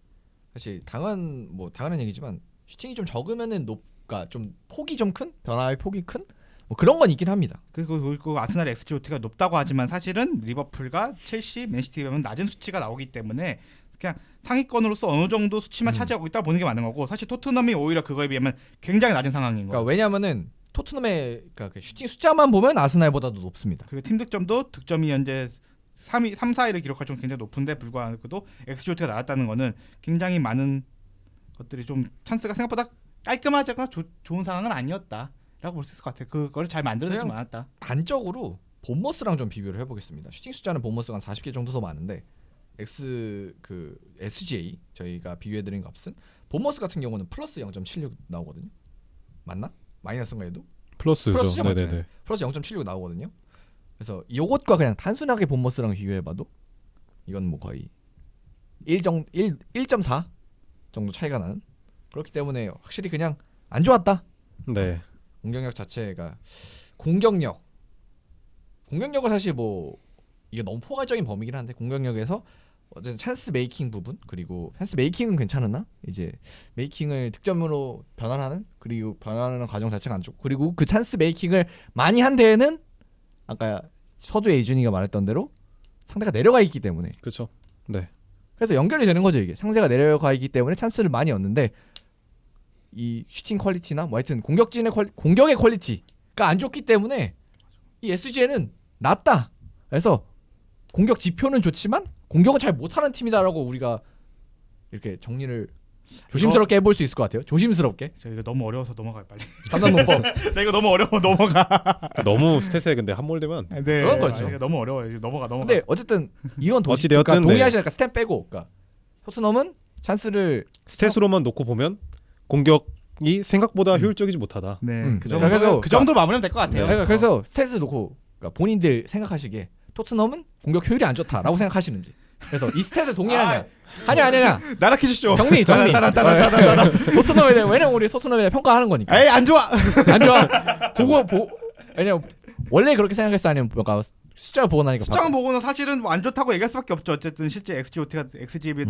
A: 사실 당연한 얘기지만 슈팅이 좀 적으면은 그러니까 좀 폭이 좀 큰 변화의 폭이 큰 뭐 그런 건 있긴 합니다.
C: 그리고 아스날의 XGOT가 높다고 하지만 사실은 리버풀과 첼시, 맨시티 보면 낮은 수치가 나오기 때문에 그냥 상위권으로서 어느 정도 수치만 차지하고 있다 보는 게 맞는 거고 사실 토트넘이 오히려 그거에 비하면 굉장히 낮은 상황인 거예요.
A: 그러니까 왜냐하면은 토트넘의 그러니까 그 슈팅 숫자만 보면 아스날보다도 높습니다.
C: 그리고 팀 득점도 득점이 현재 3, 4위를 기록할 정도 굉장히 높은데 불구하고도 XGOT가 나왔다는 거는 굉장히 많은 것들이 좀 찬스가 생각보다 깔끔하거나 좋은 상황은 아니었다라고 볼 수 있을 것 같아요. 그걸 잘 만들어내지
A: 그냥
C: 않았다.
A: 단적으로 본머스랑 좀 비교를 해보겠습니다. 슈팅 숫자는 본머스가 한 40개 정도 더 많은데 SGA 저희가 비교해드린 값은 본머스 같은 경우는 플러스 0.76 나오거든요. 맞나? 마이너스인가 해도?
B: 플러스죠.
A: 플러스죠, 맞죠?
B: 네네네.
A: 플러스 0.76 나오거든요. 그래서 이것과 그냥 단순하게 본머스랑 비교해봐도 이건 뭐 거의 1.4 정도 차이가 나는 그렇기 때문에 확실히 그냥 안 좋았다.
B: 네.
A: 공격력 자체가 공격력을 사실 뭐 이게 너무 포괄적인 범위긴 한데 공격력에서 어쨌든 찬스 메이킹 부분 그리고 찬스 메이킹은 괜찮았나? 이제 메이킹을 득점으로 변환하는 그리고 변환하는 과정 자체가 안 좋고 그리고 그 찬스 메이킹을 많이 한 데에는 아까 서두에 이준이가 말했던 대로 상대가 내려가 있기 때문에
B: 그렇죠. 네.
A: 그래서 연결이 되는 거죠 이게 상대가 내려가 있기 때문에 찬스를 많이 얻는데 이 슈팅 퀄리티나 뭐 하여튼 공격의 퀄리티가 안 좋기 때문에 이 SGN은 낮다. 그래서 공격 지표는 좋지만 공격은 잘 못하는 팀이다라고 우리가 이렇게 정리를 조심스럽게 해볼 수 있을 것 같아요. 조심스럽게.
C: 저 이거 너무 어려워서 넘어가요 빨리.
A: 판단논법.
C: 나 이거 너무 어려워 넘어가.
B: 너무 스탯에 근데 함몰되면
C: 네.
A: 그건 그렇죠.
C: 이거 너무 어려워요. 이거 넘어가.
A: 근데 어쨌든 이런
B: 어찌
A: 그러니까
B: 되었든,
A: 동의하시니까 스탬 빼고 그러니까 토트넘은 찬스를
B: 스탯으로만 놓고 보면 공격이 생각보다 효율적이지 못하다.
C: 네. 그
A: 네.
C: 정도
A: 그래서
C: 그 정도로 마무리하면 될 것 같아요.
A: 그러니까 그래서 스탯을 놓고 그러니까 본인들 생각하시기에 토트넘은 공격 효율이 안 좋다라고 생각하시는지 그래서 이 스탯에 동의하냐 하냐 안 하냐
C: 나라 퀴즈쇼.
A: 정리
C: 따라따라따라따라.
A: 토트넘에 대해 왜냐면 우리 토트넘에 대해 평가하는 거니까
C: 에이 안 좋아.
A: 안 좋아 왜냐면 원래 그렇게 생각했어 아니면 뭔가 숫자를 보고 나니까
C: 숫장 보고는 사실은 뭐안 좋다고 얘기할 수밖에 없죠. 어쨌든 실제 XGOT가 XG에 비해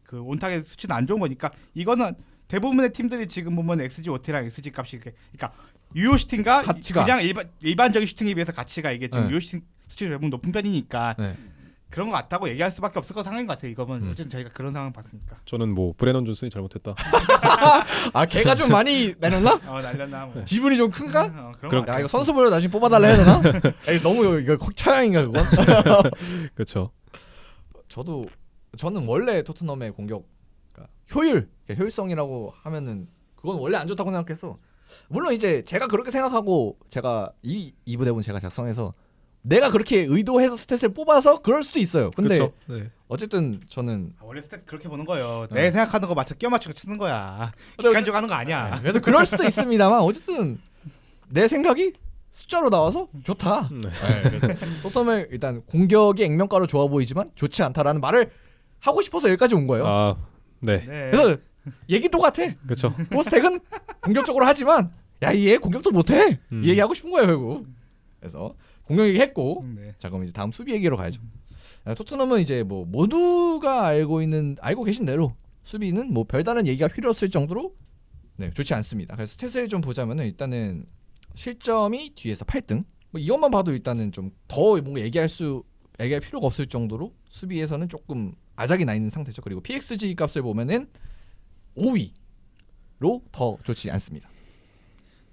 C: 그 온타겟 수치는 안 좋은 거니까 이거는 대부분의 팀들이 지금 보면 XGOT랑 XG 값이 그러니까 유효 슈팅과
A: 가치가.
C: 그냥 일반적인 슈팅에 비해서 가치가 이게 지금
A: 네.
C: 유효 슈팅 수치 대부분 높은 편이니까
A: 네.
C: 그런 것 같다고 얘기할 수밖에 없을 것 상황인 것 같아요. 이거는 어쨌든 저희가 그런 상황 봤으니까.
B: 저는 뭐 브레넌 존슨이 잘못했다.
A: 아 걔가 좀 많이 내렸나?
C: 날렸나 뭐.
A: 지분이 좀 큰가?
C: 그런
B: 그럼-
C: 거
A: 야 이거 선수별로 나중에 뽑아달라 해야 되나? 에이, 너무 이거 차양인가 그건?
B: 그렇죠.
A: 저는 원래 토트넘의 공격 그러니까 효율성이라고 하면은 그건 원래 안 좋다고 생각해서 물론 이제 제가 그렇게 생각하고 제가 이 2부 대본 제가 작성해서 내가 그렇게 의도해서 스탯을 뽑아서 그럴 수도 있어요. 근데
B: 그렇죠. 네.
A: 어쨌든 저는
C: 원래 스탯 그렇게 보는 거예요. 내 생각하는 거 맞춰 끼워 맞추고 치는 거야.
A: 근데
C: 객관적으로 하는 거 아니야.
A: 그래서 그럴 수도 있습니다만 어쨌든 내 생각이 숫자로 나와서 좋다.
B: 네.
A: 그래서 토트넘의 일단 공격이 액면가로 좋아 보이지만 좋지 않다라는 말을 하고 싶어서 여기까지 온 거예요.
B: 아, 네.
C: 네.
A: 그래서 얘기 똑같아.
B: 그렇죠.
A: 포스텍은 공격적으로 하지만 야얘 공격도 못해.
B: 음.
A: 이 얘기 하고 싶은 거예요 결국. 그래서 공격 얘기 했고
C: 네.
A: 자 그럼 이제 다음 수비 얘기로 가야죠. 토트넘은 이제 뭐 모두가 알고 계신 대로 수비는 뭐 별다른 얘기가 필요 없을 정도로 네 좋지 않습니다. 그래서 스탯을 좀 보자면은 일단은 실점이 뒤에서 8등. 뭐 이것만 봐도 일단은 좀 더 뭔가 얘기할 필요가 없을 정도로 수비에서는 조금 아작이 나 있는 상태죠. 그리고 PXG 값을 보면은 5위로 더 좋지 않습니다.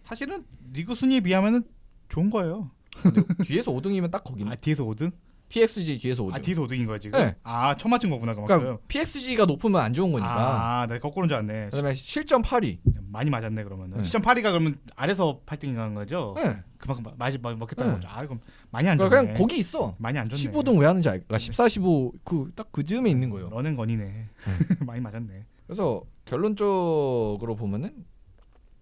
C: 사실은 리그 순위에 비하면은 좋은 거예요.
A: 근데 뒤에서 5등이면 딱 거기네.
C: 아 뒤에서 5등?
A: PXG 뒤에서 5등.
C: 아 뒤에서 5등인 거야 지금?
A: 네.
C: 아 처음 맞춘 거구나 그만큼.
A: 그러니까 PXG가 높으면 안 좋은 거니까.
C: 나 거꾸로인 줄 알았네.
A: 그다음에 실점 8위.
C: 많이 맞았네 그러면.
A: 네.
C: 시점 8위가 그러면 아래서 8등인 거죠?
A: 네.
C: 그만큼 먹겠다는
A: 네.
C: 거죠. 아 이건 많이 안 좋네.
A: 그러니까 그냥 거기 있어.
C: 많이 안 좋네.
A: 15등 왜 하는지 알까? 14, 15 딱 그 즈음에 있는 거예요.
C: 런앤건이네. 많이 맞았네.
A: 그래서 결론적으로 보면은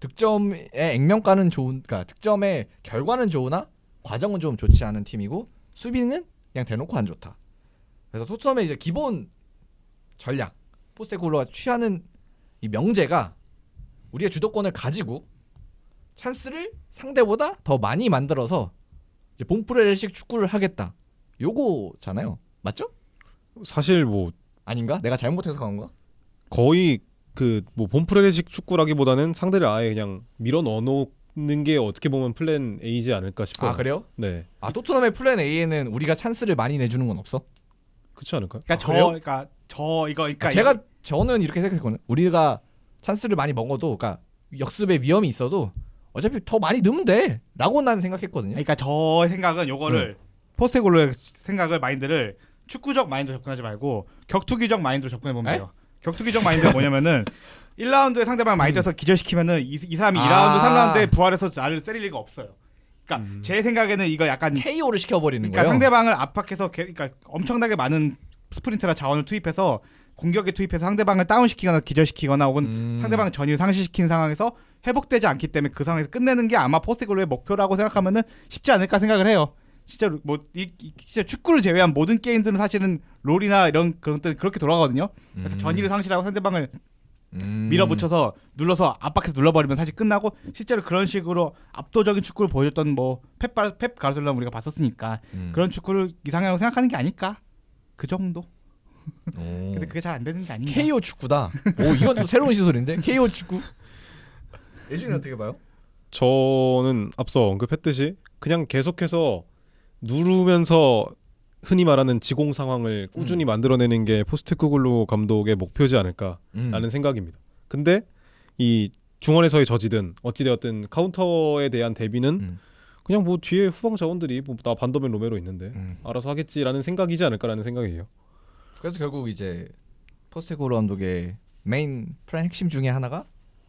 A: 득점의 액면가는 좋은, 그러니까 득점의 결과는 좋으나 과정은 좀 좋지 않은 팀이고 수비는 그냥 대놓고 안 좋다. 그래서 토트넘의 이제 기본 전략 포스테코글로가 취하는 이 명제가 우리의 주도권을 가지고 찬스를 상대보다 더 많이 만들어서 이제 봉프레식 축구를 하겠다. 요거잖아요. 맞죠?
B: 사실 뭐
A: 아닌가? 내가 잘못해서 간 건가?
B: 거의 그 뭐 본프레식 축구라기보다는 상대를 아예 그냥 밀어 넣는 게 어떻게 보면 플랜 A지 않을까 싶어요.
A: 아 그래요?
B: 네,
A: 아 토트넘의 플랜 A에는 우리가 찬스를 많이 내주는 건 없어?
B: 그렇지 않을까요?
C: 그러니까
A: 그래요?
C: 그러니까
A: 저는 이렇게 생각했거든요. 우리가 찬스를 많이 먹어도, 그러니까 역습의 위험이 있어도 어차피 더 많이 넣으면 돼라고 난 생각했거든요.
C: 그러니까 저 생각은 요거를 포스테골로의 생각을 마인드를 축구적 마인드로 접근하지 말고 격투기적 마인드로 접근해 보면
A: 에?
C: 돼요. 격투기적 마인드가 뭐냐면은 1라운드에 상대방 많이 떠서 기절시키면은 이 사람이 2라운드, 3라운드에 부활해서 나를 때릴 리가 없어요. 그러니까 제 생각에는 이거 약간
A: KO를 시켜버리는
C: 그러니까
A: 거예요.
C: 상대방을 압박해서 그러니까 엄청나게 많은 스프린트나 자원을 투입해서 공격에 투입해서 상대방을 다운시키거나 기절시키거나 혹은 상대방 전위를 상실시키는 상황에서 회복되지 않기 때문에 그 상황에서 끝내는 게 아마 포스테골로의 목표라고 생각하면은 쉽지 않을까 생각을 해요. 진짜 진짜 축구를 제외한 모든 게임들은 사실은 롤이나 이런 그런 것들은 그렇게 돌아가거든요. 그래서 전위를 상실하고 상대방을 밀어붙여서 눌러서 압박해서 눌러버리면 사실 끝나고 실제로 그런 식으로 압도적인 축구를 보여줬던 뭐 펩 가르솔라는 우리가 봤었으니까 그런 축구를 이상하다고 생각하는 게 아닐까 그 정도. 근데 그게 잘 안 되는 게 아닌가.
A: KO 축구다. 오 이건 또 새로운 시설인데 KO 축구. 예준이 어떻게 봐요?
B: 저는 앞서 언급했듯이 그냥 계속해서 누르면서 흔히 말하는 지공 상황을 꾸준히 만들어내는 게 포스테코글루 감독의 목표지 않을까라는 생각입니다. 근데 이 중원에서의 저지든 어찌되었든 카운터에 대한 대비는 그냥 뭐 뒤에 후방 자원들이 뭐 나 반더벤 로메로 있는데 알아서 하겠지라는 생각이지 않을까라는 생각이에요.
A: 그래서 결국 이제 포스테코글루 감독의 메인 플랜 핵심 중에 하나가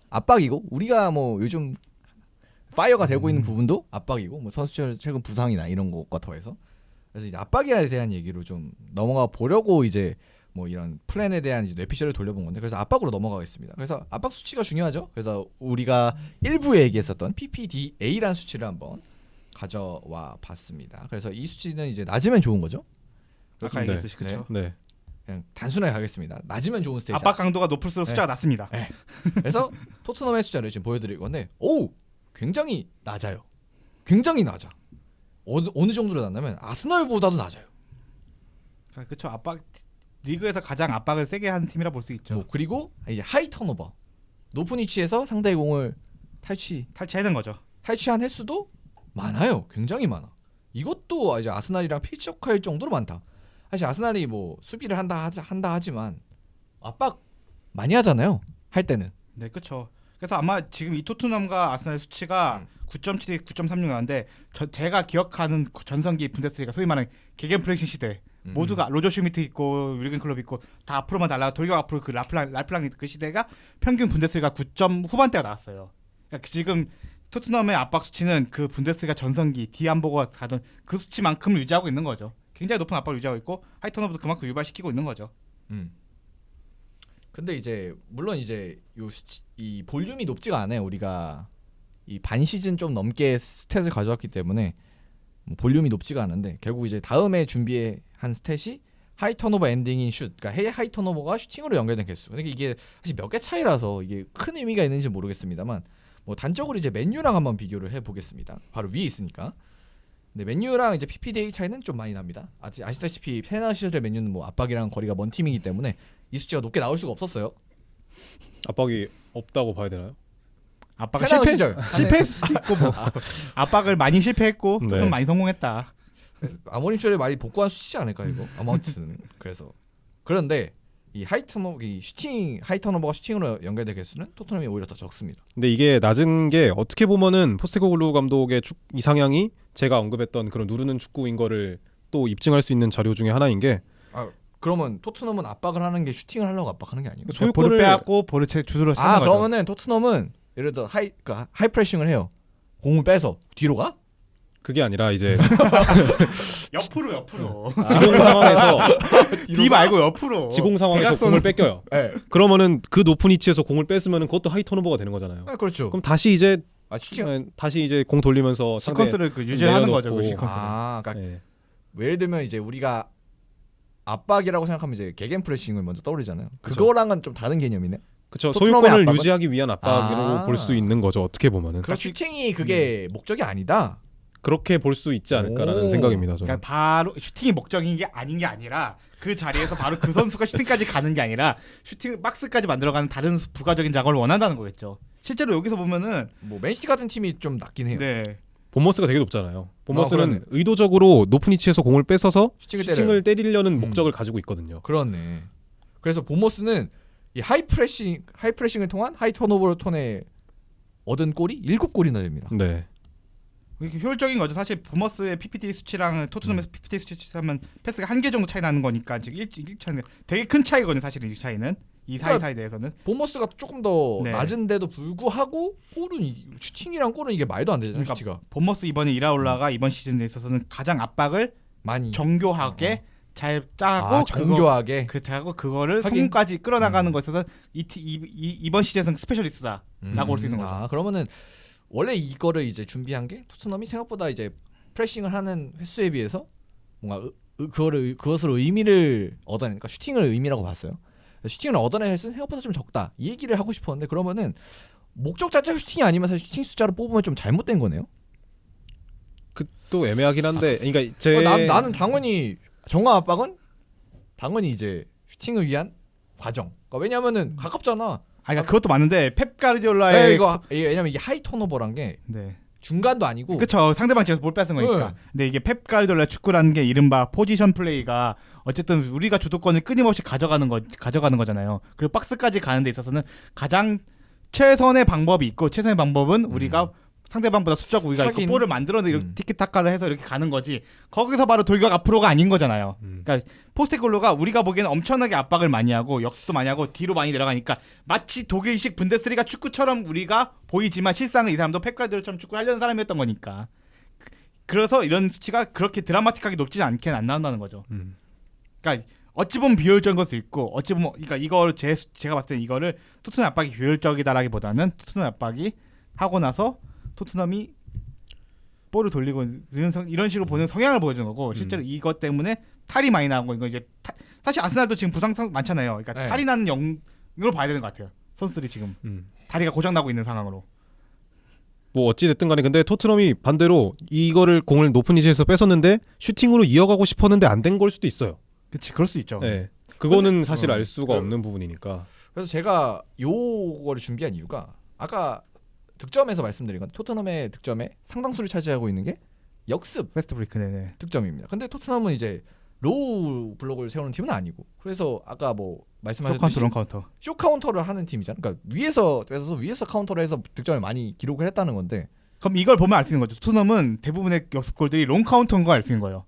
A: 압박이고, 우리가 뭐 요즘 파이어가 되고 있는 부분도 압박이고, 뭐 선수들 최근 부상이나 이런 것과 더해서, 그래서 이제 압박에 대한 얘기로 좀 넘어가 보려고 이제 뭐 이런 플랜에 대한 이제 뇌피셜을 돌려본 건데, 그래서 압박으로 넘어가겠습니다. 그래서 압박 수치가 중요하죠. 그래서 우리가 일부에 얘기했었던 PPDA라는 수치를 한번 가져와 봤습니다. 그래서 이 수치는 이제 낮으면 좋은 거죠.
C: 아까
B: 네.
C: 얘기했듯이 그렇죠.
B: 네.
A: 그냥 단순하게 가겠습니다. 낮으면 좋은 스테이지.
C: 압박 강도가 높을수록 숫자가 낮습니다.
A: 그래서 토트넘의 숫자를 지금 보여드릴 건데, 오 굉장히 낮아요. 굉장히 낮아. 어느 정도로 낮냐면 아스널보다도 낮아요.
C: 그렇죠. 압박 리그에서 가장 압박을 세게 하는 팀이라 볼 수 있죠.
A: 뭐 그리고 이제 하이 턴오버, 높은 위치에서 상대의 공을
C: 탈취하는 거죠.
A: 탈취한 횟수도 많아요. 굉장히 많아. 이것도 이제 아스날이랑 필적할 정도로 많다. 사실 아스날이 뭐 수비를 한다 하지만 압박 많이 하잖아요. 할 때는.
C: 네, 그렇죠. 그래서 아마 지금 이 토트넘과 아스날의 수치가 9.7에 9.36 나왔는데 제가 기억하는 전성기 분데스리가 소위 말하는 게겐프레싱 시대 모두가 로저 슈미트 있고 유르겐 클롭 있고 다 앞으로만 날아가 돌격 앞으로 그 라플랑 그 시대가 평균 분데스리가 9점 후반대가 나왔어요. 그러니까 지금 토트넘의 압박 수치는 그 분데스리가 전성기 디안보가 가던 그 수치만큼을 유지하고 있는 거죠. 굉장히 높은 압박을 유지하고 있고 하이턴오버도 그만큼 유발시키고 있는 거죠.
A: 근데 이제 물론 이제 이 볼륨이 높지가 않아요. 우리가 이 반 시즌 좀 넘게 스탯을 가져왔기 때문에 뭐 볼륨이 높지가 않은데, 결국 이제 다음에 준비한 스탯이 하이 턴오버 엔딩인 슛, 그러니까 하이 턴오버가 슈팅으로 연결된 개수. 그러니까 이게 사실 몇 개 차이라서 이게 큰 의미가 있는지 모르겠습니다만, 뭐 단적으로 이제 맨유랑 한번 비교를 해보겠습니다. 바로 위에 있으니까. 근데 맨유랑 이제 PPDA 차이는 좀 많이 납니다. 아시다시피 페나 시절의 맨유는 뭐 압박이랑 거리가 먼 팀이기 때문에 이 수치가 높게 나올 수가 없었어요.
B: 압박이 없다고 봐야 되나요?
C: 압박을
A: 페나 시절
C: 실패했을 수도 있고 뭐 압박을 많이 실패했고
B: 네.
C: 좀 많이 성공했다.
A: 아모림 쇼의 말이 복구한 수치지 않을까 이거. 아무튼 그래서 그런데 이 슈팅 하이 턴오버가 슈팅으로 연결된 개수는 토트넘이 오히려 더 적습니다.
B: 근데 이게 낮은 게 어떻게 보면은 포스테코글루 감독의 이상향이 제가 언급했던 그런 누르는 축구인 거를 또 입증할 수 있는 자료 중에 하나인 게,
A: 그러면 토트넘은 압박을 하는 게 슈팅을 하려고 압박하는 게 아니고.
C: 볼을 빼앗고 볼을 주도로 차는 거죠.
A: 그러면은 토트넘은 예를 들어 하이 프레싱을 해요. 공을 빼서 뒤로 가?
B: 그게 아니라 이제
C: 옆으로
B: 지공 상황에서
C: 뒤 말고 옆으로
B: 지공 상황에서 공을 뺏겨요.
A: 네.
B: 그러면은 그 높은 위치에서 공을 뺐으면은 그것도 하이 턴오버가 되는 거잖아요.
A: 그렇죠.
B: 그럼 다시 이제
A: 슈팅.
B: 다시 이제 공 돌리면서 상대
C: 시퀀스를 그 유지하는 거죠. 그
B: 내려놓고.
C: 시퀀스.
A: 그러니까
B: 네.
A: 예를 들면 이제 우리가 압박이라고 생각하면 이제 게겐 프레싱을 먼저 떠오르잖아요.
B: 그쵸.
A: 그거랑은 좀 다른 개념이네.
B: 그렇죠.
A: 토트넘의
B: 소유권을
A: 압박은?
B: 유지하기 위한 압박으로
A: 아.
B: 볼 수 있는 거죠. 어떻게 보면은
A: 그러니까 슈팅이 그게 목적이 아니다.
B: 그렇게 볼 수 있지 않을까라는
A: 오.
B: 생각입니다. 저는.
C: 그러니까 바로 슈팅이 목적인 게 아닌 게 아니라 그 자리에서 바로 그 선수가 슈팅까지 가는 게 아니라 슈팅 박스까지 만들어가는 다른 부가적인 작업을 원한다는 거겠죠. 실제로 여기서 보면은
A: 뭐 맨시티 같은 팀이 좀 낫긴 해요.
C: 네.
B: 본머스가 되게 높잖아요. 본머스는
A: 그러네.
B: 의도적으로 높은 위치에서 공을 뺏어서
A: 슈팅을
B: 슈팅을 때리려는
A: 음.
B: 목적을 가지고 있거든요.
A: 그렇네. 그래서 보머스는 이 하이프레싱을 통한 하이 턴오버를 통해 얻은 골이 7골이나 됩니다.
B: 네.
C: 이게 효율적인 거죠. 사실 보머스의 PPT 수치랑 토트넘의 PPT 수치 하면 패스가 한 개 정도 차이 나는 거니까 지금 1차는 되게 큰 차이거든요. 사실은 이 차이는 이 사이
A: 그러니까
C: 사이 대해서는.
A: 보머스가 조금 더
C: 네.
A: 낮은데도 불구하고 슈팅이랑 골은 이게 말도 안 되잖아요.
C: 그러니까
A: 슈팅가
C: 보머스 이번에 이라올라가 이번 시즌에 있어서는 가장 압박을
A: 많이
C: 정교하게 잘 짜고
A: 아, 정교하게
C: 그 짜고 그거를
A: 하긴.
C: 성공까지 끌어나가는 것에 있어서 이번 시즌에서는 스페셜리스트다라고 볼 수 있는 거죠.
A: 아 그러면은 원래 이거를 이제 준비한 게 토트넘이 생각보다 이제 프레싱을 하는 횟수에 비해서 뭔가 그것을 의미를 얻어내니까 슈팅을 의미라고 봤어요. 슈팅을 얻어낼 횟수는 생각보다 좀 적다. 이 얘기를 하고 싶었는데 그러면은 목적 자체가 슈팅이 아니면 사실 슈팅 숫자로 뽑으면 좀 잘못된 거네요.
B: 또 애매하긴 한데, 그러니까 제
A: 나는 당연히 정화 압박은 당연히 이제 슈팅을 위한 과정. 그러니까 왜냐면은 가깝잖아.
C: 그러니까 그것도 맞는데 펩 가르디올라의
A: 왜냐면 이게 하이 턴오버란 게
C: 네.
A: 중간도 아니고
C: 그렇죠. 상대방 지에서 볼 뺏은 거니까.
A: 네.
C: 근데 이게 펩 가르디올라 축구라는 게 이른바 포지션 플레이가 어쨌든 우리가 주도권을 끊임없이 가져가는 거잖아요. 그리고 박스까지 가는 데 있어서는 가장 최선의 방법이 있고 최선의 방법은 우리가 상대방보다 수적 우위가 있고
A: 하긴.
C: 볼을 만들어서 이렇게 티키타카를 해서 이렇게 가는 거지. 거기서 바로 돌격 앞으로가 아닌 거잖아요. 그러니까 포스테콜로가 우리가 보기에는 엄청나게 압박을 많이 하고 역습도 많이 하고 뒤로 많이 내려가니까 마치 독일식 분데스리가 축구처럼 우리가 보이지만 실상은 이 사람도 펩 가르디올라처럼 축구하려는 사람이었던 거니까. 그래서 이런 수치가 그렇게 드라마틱하게 높지 않게는 안 나온다는 거죠. 그러니까 어찌 보면 비효율적인 것도 있고 어찌 보면 그러니까 이걸 제가 봤을 때 이거를 토트넘 압박이 비효율적이다라기보다는 토트넘 압박이 하고 나서 토트넘이 볼을 돌리고 이런 식으로 보는 성향을 보여주는 거고 실제로 이것 때문에 탈이 많이 나온 거 이거 이제 사실 아스날도 지금 부상 많잖아요. 그러니까
A: 네.
C: 탈이 나는 영역을 봐야 되는 것 같아요. 선수들이 지금 다리가 고장 나고 있는 상황으로.
B: 뭐 어찌 됐든 간에 근데 토트넘이 반대로 이거를 공을 높은 위치에서 뺏었는데 슈팅으로 이어가고 싶었는데 안 된 걸 수도 있어요.
C: 그렇지, 그럴 수 있죠.
B: 네. 그거는
A: 근데-
B: 사실 알 수가
A: 그-
B: 없는 부분이니까.
A: 그래서 제가 요거를 준비한 이유가 아까 득점에서 말씀드린 건 토트넘의 득점의 상당수를 차지하고 있는 게 역습
C: 패스트 브레이크 네네.
A: 득점입니다. 근데 토트넘은 이제 로우 블록을 세우는 팀은 아니고 그래서 아까 뭐 말씀하셨듯이
C: 쇼카운터, 런카운터.
A: 쇼 카운터를 하는 팀이잖아요. 그러니까 위에서 뺏어서 위에서 카운터를 해서 득점을 많이 기록을 했다는 건데
C: 그럼 이걸 보면 알 수 있는 거죠. 토트넘은 대부분의 역습골들이 롱 카운터인 거 알 수 있는 거예요.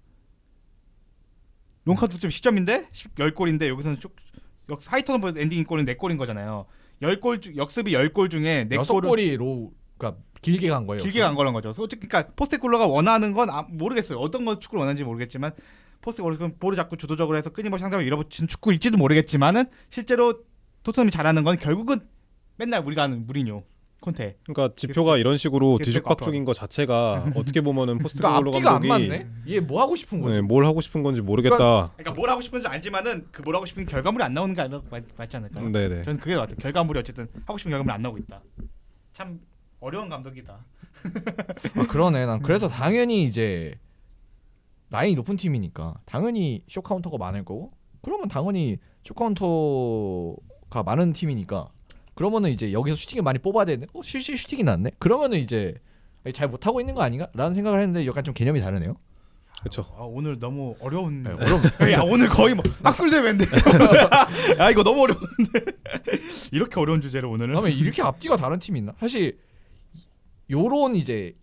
C: 롱 카운터 좀 시점인데 10골인데 여기서는 하이턴오버 엔딩 골은 4골인 거잖아요. 10골 역습이 10골 중에 4골을
A: 6골이 로우 그러니까 길게 간 거예요.
C: 길게 간 거란 거죠. 솔직히 그러니까 포스테콜로가 원하는 건 모르겠어요. 어떤 건 축구를 원하는지 모르겠지만 포스테콜로가 볼을 자꾸 주도적으로 해서 끊임없이 상대방을 밀어붙이는 축구일지도 모르겠지만은 실제로 토트넘이 잘하는 건 결국은 맨날 우리가 아는 무리뉴, 콘테.
B: 그러니까 지표가 이런 식으로
C: 계속
B: 뒤죽박죽인 것 자체가 어떻게 보면은
A: 그러니까
B: 포스테코글로
A: 앞뒤가 안
B: 감독이
A: 맞네. 얘 뭐 하고 싶은 거지?
B: 네, 뭘 하고 싶은 건지 모르겠다.
C: 그러니까 뭘 하고 싶은지 알지만은 그 뭘 하고 싶은 결과물이 안 나오는 게 맞지 않을까요?
B: 네네.
C: 저는 그게 같아요. 결과물이 어쨌든 하고 싶은 결과물이 안 나오고 있다. 참 어려운 감독이다.
A: 아, 그러네. 난 그래서 당연히 이제 라인이 높은 팀이니까 당연히 쇼 카운터가 많을 거고 그러면 당연히 쇼 카운터가 많은 팀이니까 그러면은 이제 여기서 슈팅을 많이 뽑아야 되는데 실시 슈팅이 났네. 그러면은 이제 잘 못하고 있는 거 아닌가라는 생각을 했는데 약간 좀 개념이 다르네요.
B: 그렇죠.
C: 오늘 너무 어려운.
A: 네, 어려운.
C: 야, 오늘 거의 뭐 학술 대회인데. 야 이거 너무 어려운데. 이렇게 어려운 주제를 오늘은.
A: 그러면 이렇게 앞뒤가 다른 팀이 있나? 사실 요런 이제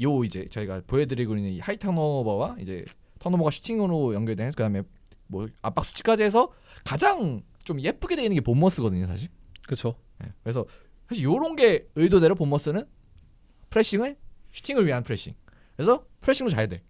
A: 저희가 보여드리고 있는 이 하이 턴오버와 이제 턴오버가 슈팅으로 연결된 그다음에 뭐 압박 수치까지 해서 가장 좀 예쁘게 되어 있는 게 본머스거든요, 사실.
B: 그렇죠.
A: 네, 그래서 사실 요런 게 의도대로 본머스는 프레싱을 슈팅을 위한 프레싱. 그래서 프레싱도 잘 돼.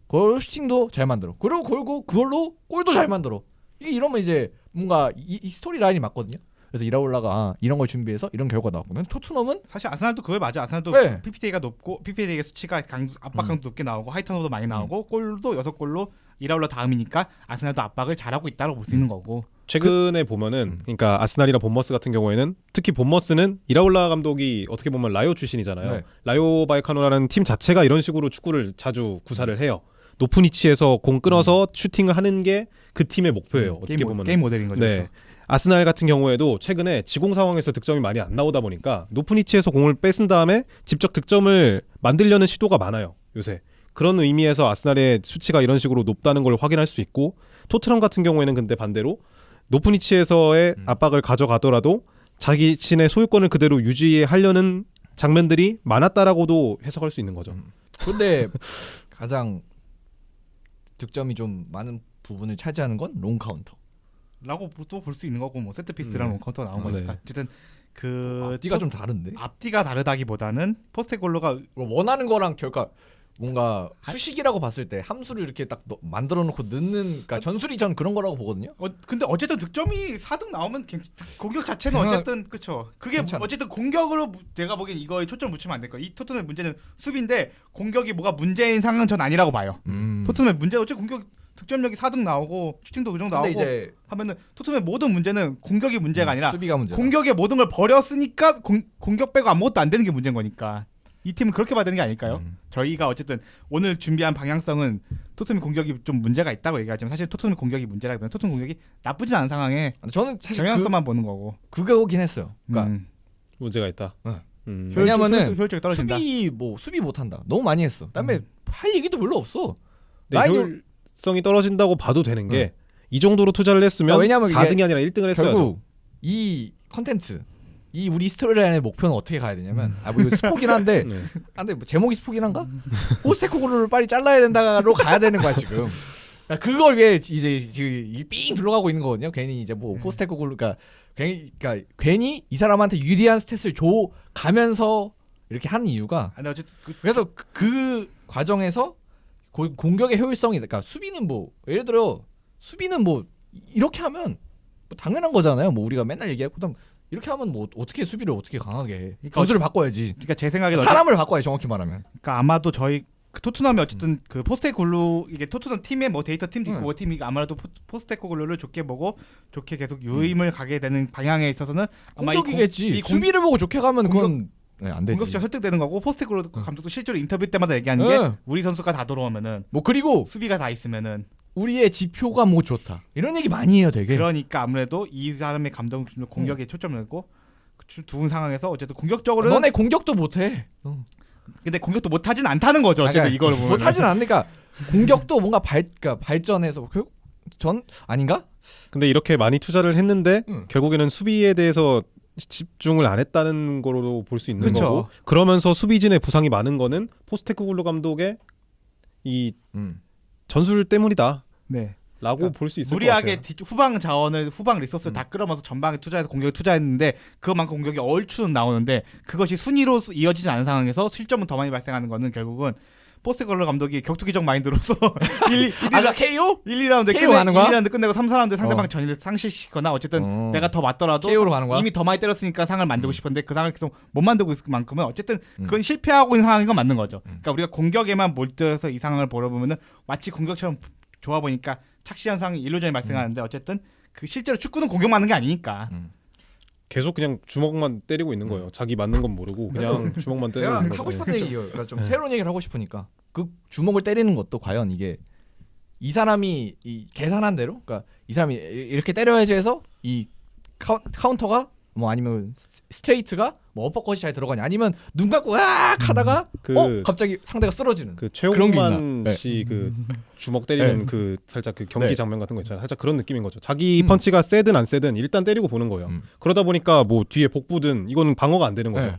A: 그걸로 슈팅도 잘 만들어. 그리고 그걸로 골도 잘 만들어. 이러면 이제 뭔가 이 스토리 라인이 맞거든요. 그래서 이라올라가 이런 걸 준비해서 이런 결과가 나왔거든요. 토트넘은
C: 사실 아스날도 그거에 맞아. 아스날도
A: 네.
C: PPT가 높고 PPT의 수치가 압박 강도 높게 나오고 하이턴오버도 많이 나오고 골도 6골로 이라울러 다음이니까 아스날도 압박을 잘하고 있다고 볼 수 있는 거고.
B: 최근에 보면은 그러니까 아스날이랑 본머스 같은 경우에는 특히 본머스는 이라올라 감독이 어떻게 보면 라요 출신이잖아요.
A: 네.
B: 라요 바이카노라는 팀 자체가 이런 식으로 축구를 자주 구사를 해요. 높은 위치에서 공 끊어서 슈팅을 하는 게 그 팀의 목표예요. 어떻게 보면
C: 게임 모델인 거죠.
B: 네.
C: 그렇죠?
B: 아스날 같은 경우에도 최근에 지공 상황에서 득점이 많이 안 나오다 보니까 높은 위치에서 공을 뺏은 다음에 직접 득점을 만들려는 시도가 많아요. 요새. 그런 의미에서 아스날의 수치가 이런 식으로 높다는 걸 확인할 수 있고 토트넘 같은 경우에는 근데 반대로 높은 위치에서의 압박을 가져가더라도 자신의 소유권을 그대로 유지하려는 장면들이 많았다라고도 해석할 수 있는 거죠.
A: 근데 가장 득점이 좀 많은 부분을 차지하는 건 롱 카운터.
C: 라고 또 볼 수 있는 거고 뭐 세트 피스랑 롱카운터 나온
B: 네.
C: 거니까. 어쨌든 그
A: 앞뒤가 좀 다른데.
C: 앞뒤가 다르다기보다는 포스테골로가
A: 원하는 거랑 결과 뭔가 수식이라고 봤을 때 함수를 이렇게 딱 만들어 놓고 넣는 그러니까 전술이 전 그런 거라고 보거든요.
C: 근데 어쨌든 득점이 4등 나오면 공격 자체는
A: 그냥-
C: 어쨌든 그쵸. 그게
A: 괜찮아.
C: 어쨌든 공격으로 내가 보기엔 이거에 초점 붙이면 안 될 거야. 이 토트넘의 문제는 수비인데 공격이 뭐가 문제인 상황은 전 아니라고 봐요. 토트넘의 문제 어쨌든 공격 득점력이 4등 나오고 슈팅도 그 정도
A: 근데
C: 나오고
A: 이제
C: 하면은 토트넘의 모든 문제는 공격이 문제가 아니라
A: 수비가 문제.
C: 공격의 모든 걸 버렸으니까 공격 빼고 아무것도 안 되는 게 문제인 거니까. 이 팀은 그렇게 봐야 되는 게 아닐까요? 저희가 어쨌든 오늘 준비한 방향성은 토트넘 공격이 좀 문제가 있다고 얘기하지만 사실 토트넘 공격이 문제라기보다는 토트넘 공격이 나쁘진 않은 상황에
A: 저는 사실
C: 경향성만 보는 거고.
A: 그거긴 했어요. 그러니까
B: 문제가 있다.
A: 네.
B: 음.
A: 왜냐면은
C: 효율적이 떨어진다.
A: 수비 못한다. 너무 많이 했어. 그다음에 할 얘기도 별로 없어.
B: 네,
A: 라인을-
B: 효율성이 떨어진다고 봐도 되는 게 이 정도로 투자를 했으면
A: 왜냐면 이게
B: 4등이 아니라 1등을 했어야죠.
A: 결국 이 컨텐츠 이 우리 스토리라인의 목표는 어떻게 가야 되냐면 뭐 이거 스포긴 한데
B: 네.
A: 근데 뭐 제목이 스포긴 한가? 포스테코글루를 빨리 잘라야 된다로 가야 되는 거야 지금. 그러니까 그걸 위해 이제 삥 둘러가고 있는 거거든요. 괜히 이제 뭐 포스테코글루 괜히 이 사람한테 유리한 스탯을 줘 가면서 이렇게 하는 이유가
C: 아니 어쨌든
A: 그래서 그 과정에서 공격의 효율성이 그러니까 수비는 뭐 예를 들어 수비는 뭐 이렇게 하면 뭐 당연한 거잖아요. 뭐 우리가 맨날 얘기하고 그다음 이렇게 하면 뭐 어떻게 수비를 어떻게 강하게 해.
C: 그러니까
A: 전술을 바꿔야지.
C: 그러니까 제 생각에는
A: 사람을 바꿔야 정확히 말하면.
C: 그러니까 아마도 저희 그 토트넘이 어쨌든 그 포스테코글루 이게 토트넘 팀의 뭐 데이터 팀도 있고 팀이 아무래도 포스테코글루를 좋게 보고 좋게 계속 유임을 가게 되는 방향에 있어서는 아마
A: 공격이겠지.
C: 이
A: 수비를 보고 좋게 가면 그건 네, 안 되지.
C: 공격수가 설득되는 거고 포스테코글루 감독도 실제로 인터뷰 때마다 얘기하는
A: 네.
C: 게 우리 선수가 다 돌아오면은
A: 뭐 그리고
C: 수비가 다 있으면은
A: 우리의 지표가 뭐 좋다. 이런 얘기 많이 해요, 되게.
C: 그러니까 아무래도 이 사람의 감독 공격에 초점을 두고 두은 상황에서 어쨌든 공격적으로
A: 너네 공격도 못 해.
C: 근데 공격도 못하진 않다는 거죠. 어쨌든 이걸 보면
A: 못 하진 않으니까 공격도 뭔가 발전해서 전 아닌가?
B: 근데 이렇게 많이 투자를 했는데
A: 응.
B: 결국에는 수비에 대해서 집중을 안 했다는 거로 볼 수 있는
C: 그쵸.
B: 거고 그러면서 수비진의 부상이 많은 거는 포스테코글루 감독의 이 전술 때문이다.
C: 네.
B: 라고
C: 그러니까
B: 볼 수 있을 것
C: 무리하게
B: 같아요.
C: 후방 자원을 후방 리소스를 다 끌어모아서 전방에 투자해서 공격에 투자했는데 그만큼 공격이 얼추는 나오는데 그것이 순위로 이어지지 않은 상황에서 실점은 더 많이 발생하는 거는 결국은 포스테코글루 감독이 격투기적 마인드로서
A: 아까 KO?
C: 1, 2라운드
A: KO 가는 거야?
C: 1라운드 끝내고 3, 4라운드 상대방 전의를 상실시키거나 어쨌든 내가 더 맞더라도
A: KO로 가는 거야?
C: 이미 더 많이 때렸으니까 상을 만들고 싶은데 그 상을 계속 못 만들고 있을 만큼은 어쨌든 그건 실패하고 있는 상황인 건 맞는 거죠. 그러니까 우리가 공격에만 몰두해서 이 상황을 보려보면은 마치 공격처럼 좋아 보니까 착시 현상이 일루전이 발생하는데 어쨌든 그 실제로 축구는 공격 맞는 게 아니니까.
B: 계속 그냥 주먹만 때리고 있는 거예요. 자기 맞는 건 모르고 그냥 주먹만 때리는
A: 제가
B: 거죠.
A: 하고 싶은 얘기예요. 그러니까 좀 새로운 얘기를 하고 싶으니까 그 주먹을 때리는 것도 과연 이게 이 사람이 이 계산한 대로, 그러니까 이 사람이 이렇게 때려야지 해서 이 카운터가 뭐 아니면 스트레이트가 뭐 어퍼컷이 잘 들어가냐, 아니면 눈 감고 으악 하다가 갑자기 상대가 쓰러지는
B: 그
A: 그런 게
B: 최홍만
A: 있나?
B: 씨 그 주먹 때리는
A: 네.
B: 그 살짝 그 경기
A: 네.
B: 장면 같은 거 있잖아요. 살짝 그런 느낌인 거죠. 자기 펀치가 세든 안 세든 일단 때리고 보는 거예요. 그러다 보니까 뭐 뒤에 복부든 이거는 방어가 안 되는 거죠.
A: 네.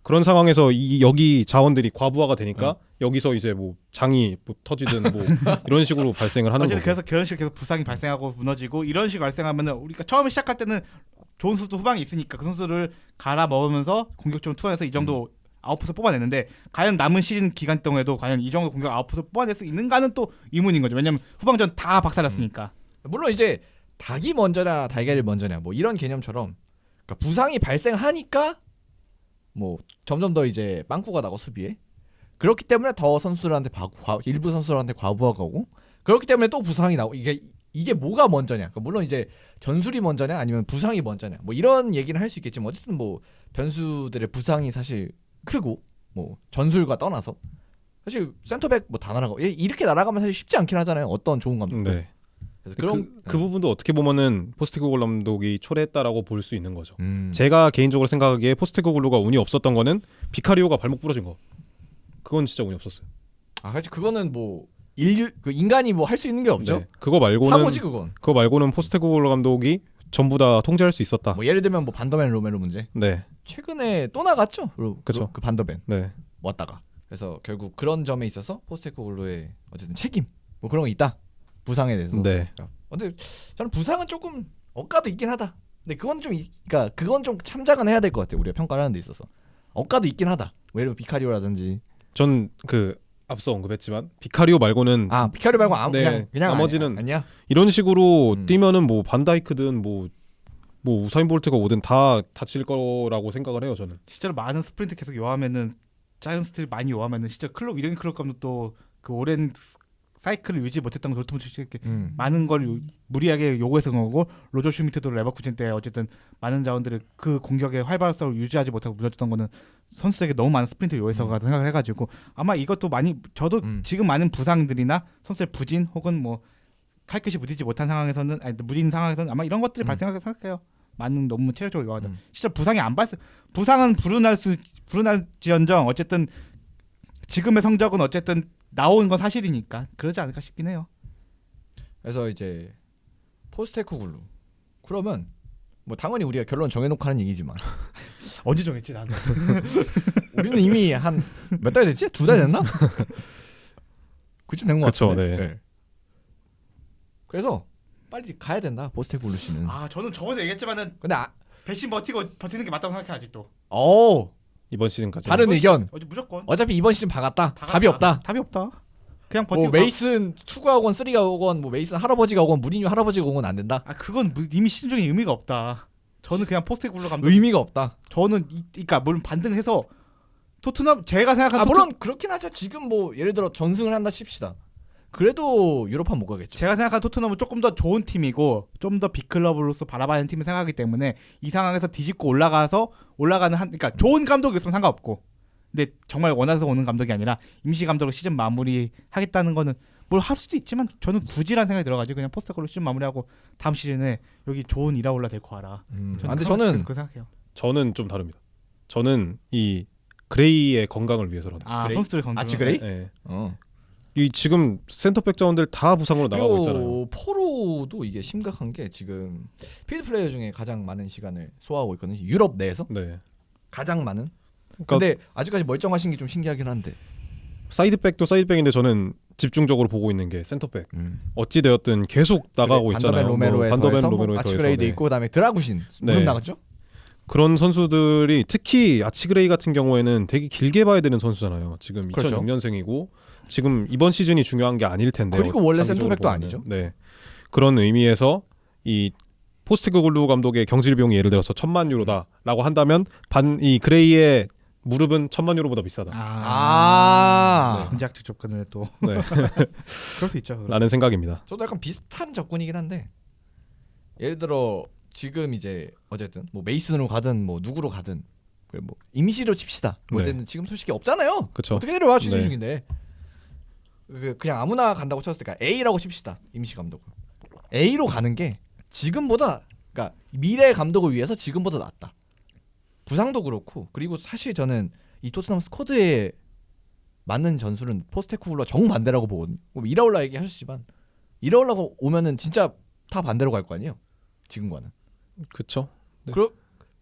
B: 그런 상황에서 여기 자원들이 과부하가 되니까 여기서 이제 뭐 장이 뭐 터지든 뭐 이런 식으로 발생을 하는
C: 어쨌든
B: 거고.
C: 그래서 그런 식으로 계속 부상이 발생하고 무너지고 이런 식으로 발생하면은 우리가 처음에 시작할 때는 좋은 선수 후방이 있으니까 그 선수를 갈아 먹으면서 공격적으로 투하해서 이 정도 아웃풋을 뽑아내는데 과연 남은 시즌 기간 동안에도 과연 이 정도 공격 아웃풋을 뽑아낼 수 있는가는 또 의문인 거죠. 왜냐면 후방전 다 박살났으니까.
A: 물론 이제 닭이 먼저냐 달걀이 먼저냐 뭐 이런 개념처럼, 그러니까 부상이 발생하니까 뭐 점점 더 이제 빵꾸가 나고 수비에, 그렇기 때문에 더 선수들한테 일부 선수들한테 과부하가 오고, 그렇기 때문에 또 부상이 나고 이게 뭐가 먼저냐? 그러니까 물론 이제 전술이 먼저냐 아니면 부상이 먼저냐? 뭐 이런 얘기는 할 수 있겠지만 어쨌든 뭐 변수들의 부상이 사실 크고 뭐 전술과 떠나서 사실 센터백 뭐 다 날아가고 이렇게 날아가면 사실 쉽지 않긴 하잖아요. 어떤 좋은 감독도.
B: 네.
A: 그래서 그런
B: 그 부분도 어떻게 보면은 포스테코글루 감독이 초래했다라고 볼 수 있는 거죠.
A: 음.
B: 제가 개인적으로 생각하기에 포스테코글루가 운이 없었던 거는 비카리오가 발목 부러진 거. 그건 진짜 운이 없었어요.
A: 아 사실 그거는 뭐 인간이 뭐 할 수 있는 게 없죠.
B: 네. 그거 말고는
A: 사고지 그건.
B: 포스테코글루 감독이 전부 다 통제할 수 있었다.
A: 뭐 예를 들면 뭐 반더벤 로메로 문제.
B: 네.
A: 최근에 또 나갔죠.
B: 그쵸.
A: 그 반더벤
B: 네.
A: 왔다가. 그래서 결국 그런 점에 있어서 포스테코글루의 어쨌든 책임 뭐 그런 거 있다. 부상에 대해서.
B: 네.
A: 근데 저는 부상은 조금 억까도 있긴 하다. 근데 그건 좀 그러니까 그건 좀 참작은 해야 될 것 같아요. 우리가 평가를 하는 데 있어서. 억까도 있긴 하다. 뭐 예를 들면 비카리오라든지.
B: 전 그 앞서 언급했지만 비카리오 말고는
A: 아 비카리오 말고
B: 네,
A: 그냥
B: 나머지는
A: 아니야.
B: 이런 식으로
A: 음.
B: 뛰면은 뭐 반다이크든 뭐 우사인 볼트가 오든 다 다칠 거라고 생각을 해요 저는.
C: 실제로 많은 스프린트 계속 요하면은 자이언스틸 많이 요하면은 진짜 이런 클럽 감독도 그 오랜 사이클을 유지 못했던 돌트문트 이렇게 많은 걸 무리하게 요구해서 그런 거고 로저 슈미트도 레버쿠젠 때 어쨌든 많은 자원들을 그 공격의 활발성을 유지하지 못하고 무너졌던 거는 선수에게 너무 많은 스프린트 요해서가 생각을 해가지고 아마 이것도 많이 저도 지금 많은 부상들이나 선수의 부진 혹은 뭐 칼끝이 무디지 못한 상황에서는 무딘 상황에서는 아마 이런 것들이 발생하게 생각해요. 많은 너무 체력적으로 요하다. 실제 부상이 안 발생. 부상은 불운할지언정 어쨌든 지금의 성적은 어쨌든 나온 건 사실이니까 그러지 않을까 싶긴 해요.
A: 그래서 이제 포스테코글루 그러면 뭐 당연히 우리가 결론 정해놓고 하는 얘기지만
C: 언제 정했지 나는.
A: 우리는 이미 한 몇 달 됐지? 2달 됐나? 그쯤 된 것
B: 그쵸,
A: 같은데.
B: 네.
A: 그래서 빨리 가야 된다 포스테코글루 씨는.
C: 아 저는 저번에 얘기했지만은
A: 근데
C: 배신 버티는 게 맞다고 생각해 아직도.
B: 이번 시즌까지.
A: 다른 의견.
C: 무조건.
A: 어차피 이번 시즌 박았다. 답이 없다.
C: 답이 없다. 그냥 버티고.
A: 뭐 메이슨 2가 오건 3가 오건 뭐 메이슨 할아버지가 오건 무리뉴 할아버지가 오건 안 된다.
C: 아 그건 이미 시즌 중에 의미가 없다. 저는 그냥 포스테코글루 감독.
A: 의미가 없다.
C: 저는 그러니까 물론 반등해서 토트넘 제가 생각한
A: 물론 그렇긴 하죠. 지금 뭐 예를 들어 전승을 한다 칩시다. 그래도 유럽판 못 가겠죠.
C: 제가 생각한 토트넘은 조금 더 좋은 팀이고 좀 더 빅클럽으로서 바라봐야 팀을 생각하기 때문에 이 상황에서 뒤집고 올라가는 그러니까 좋은 감독이 있으면 상관없고 근데 정말 원해서 오는 감독이 아니라 임시 감독으로 시즌 마무리하겠다는 거는 뭘 할 수도 있지만 저는 굳이란 생각이 들어가지고 그냥 포스테코글루 시즌 마무리하고 다음 시즌에 여기 좋은 이라올라 데리고 와라.
A: 근데 저는
C: 그 생각해요.
B: 저는 좀 다릅니다. 저는 이 그레이의 건강을 위해서라도.
C: 아 선수들 건강.
A: 아치 그레이?
B: 네. 이 지금 센터백 자원들 다 부상으로 나가고 있잖아요.
A: 포로도 이게 심각한 게 지금 필드 플레이어 중에 가장 많은 시간을 소화하고 있거든요. 유럽 내에서
B: 네.
A: 가장 많은.
B: 그러니까
A: 근데 아직까지 멀쩡하신 게 좀 신기하긴 한데.
B: 사이드백도 사이드백인데 저는 집중적으로 보고 있는 게 센터백. 어찌 되었든 계속 나가고 있잖아요.
A: 반더벤
B: 로메로에서
A: 로메로에서 아치그레이도
B: 네.
A: 있고 그다음에 드라구신
B: 네.
A: 무릎 나갔죠?
B: 그런 선수들이 특히 아치그레이 같은 경우에는 되게 길게 봐야 되는 선수잖아요. 지금
A: 그렇죠.
B: 2006년생이고 지금 이번 시즌이 중요한 게 아닐 텐데.
A: 그리고 원래
B: 장기적으로
A: 센터백도
B: 보면은.
A: 아니죠.
B: 네. 그런 의미에서 이 포스테코글루 감독의 경질 비용이 예를 들어서 1,000만 유로다라고 한다면 이 그레이의 무릎은 1,000만 유로보다 비싸다.
C: 공작적 접근을 또.
B: 네.
C: 그럴 수 있죠.
B: 라는 생각입니다.
A: 저도 약간 비슷한 접근이긴 한데 예를 들어 지금 이제 어쨌든 뭐 메이슨으로 가든 뭐 누구로 가든 뭐 임시로 칩시다. 뭐
B: 네.
A: 어쨌든 지금 솔직히 없잖아요.
B: 그쵸.
A: 어떻게 내려와 시즌
B: 네.
A: 중인데 그냥 아무나 간다고 쳤을까 A라고 칩시다. 임시 감독 A로 가는 게 지금보다 그러니까 미래 감독을 위해서 지금보다 낫다. 부상도 그렇고 그리고 사실 저는 이 토트넘 스쿼드에 맞는 전술은 포스테코글루와 정반대라고 보거든요. 뭐 이라올라 얘기하셨지만 이라올라가 오면은 진짜 다 반대로 갈 거 아니에요. 지금과는.
B: 그렇죠. 네.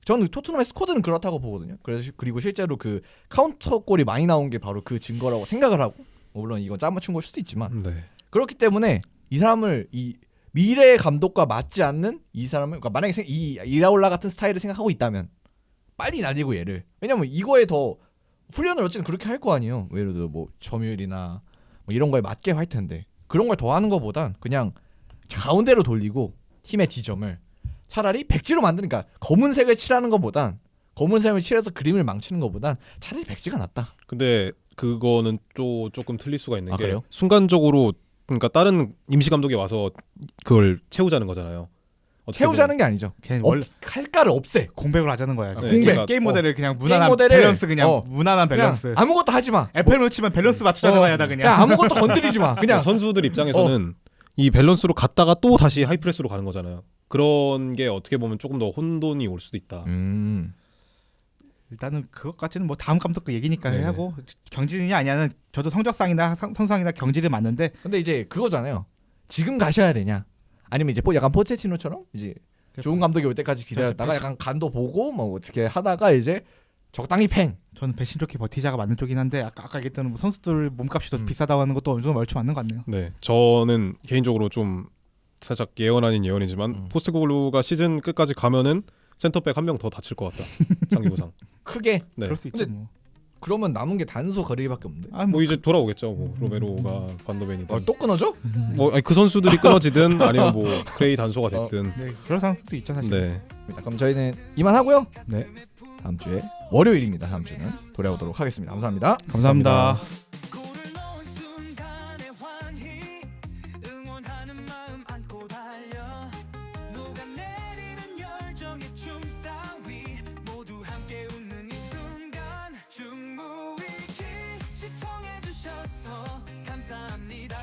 A: 저는 토트넘의 스쿼드는 그렇다고 보거든요. 그리고 실제로 그 카운터 골이 많이 나온 게 바로 그 증거라고 생각을 하고 물론 이건 짜맞춘 걸 수도 있지만
B: 네.
A: 그렇기 때문에 이 사람을 이 미래 감독과 맞지 않는 이 사람을 그러니까 만약에 이 이라올라 같은 스타일을 생각하고 있다면 빨리 날리고 얘를 왜냐면 이거에 더 훈련을 어쨌든 그렇게 할 거 아니에요. 예를 들어 뭐 점유율이나 뭐 이런 거에 맞게 할 텐데 그런 걸 더 하는 것보단 그냥 가운데로 돌리고 팀의 지점을 차라리 백지로 만드는 그러니까 검은색을 칠하는 것보단 검은색을 칠해서 그림을 망치는 것보단 차라리 백지가 낫다.
B: 근데 그거는 또 조금 틀릴 수가 있는 게
A: 그래요?
B: 순간적으로 그러니까 다른 임시 감독이 와서 그걸 채우자는 거잖아요. 어떻게
A: 채우자는 게 아니죠.
C: 걔
A: 없,
C: 원래
A: 할까를 없애.
C: 공백을 하자는 거야.
B: 네,
C: 공백
B: 그러니까,
C: 게임 모델을 그냥
A: 게임
C: 무난한
A: 모델을,
C: 밸런스 그냥 무난한
A: 그냥
C: 밸런스.
A: 아무것도 하지 마.
C: 애플 놓치면 밸런스 맞추자는 거야 다 그냥.
A: 그냥 아무것도 건드리지 마.
B: 그냥
A: 그냥
B: 선수들 입장에서는 이 밸런스로 갔다가 또 다시 하이프레스로 가는 거잖아요. 그런 게 어떻게 보면 조금 더 혼돈이 올 수도 있다.
C: 일단은 그것까지는 뭐 다음 감독 그 얘기니까
B: 네네.
C: 하고 경질이냐 아니냐는 저도 성적상이나 선상이나 경질이 맞는데
A: 근데 이제 그거잖아요. 지금 가셔야 되냐? 아니면 이제 약간 포체티노처럼 이제 좋은 감독이 올 때까지 기다렸다가
C: 그렇죠.
A: 약간 간도 보고 뭐 어떻게 하다가 이제 적당히 팽.
C: 저는 배신 좋게 버티자가 맞는 쪽이긴 한데 아까 얘기했던 뭐 선수들 몸값이 더
A: 음.
C: 비싸다고 하는 것도 어느 정도 멀추 맞는 것 같네요.
B: 네, 저는 개인적으로 좀 살짝 예언 아닌 예언이지만 포스테코글루가 시즌 끝까지 가면은 센터백 한 명 더 다칠 것 같다. 장기 부상.
A: 크게.
B: 네.
C: 그럴 수 있죠.
A: 근데
C: 뭐.
A: 그러면 남은 게 단소 거리밖에 없는데.
C: 아,
B: 뭐 이제 돌아오겠죠. 뭐 로메로가 반더벤이든
A: 또 끊어져?
B: 뭐 아니, 그 선수들이 끊어지든 아니면 뭐 크레이 단소가 됐든.
C: 네, 그럴 가능성도 있죠 사실.
B: 네.
A: 그럼 저희는 이만 하고요.
C: 네.
A: 다음 주에 월요일입니다. 다음 주는 돌아오도록 하겠습니다. 감사합니다.
C: 감사합니다.
D: 골을 넣은 순간의 환희 응원하는 마음 안고 달려 녹아내리는 열정의 춤사위 모두 함께 웃는 이 순간 충무위기 시청해주셔서 감사합니다.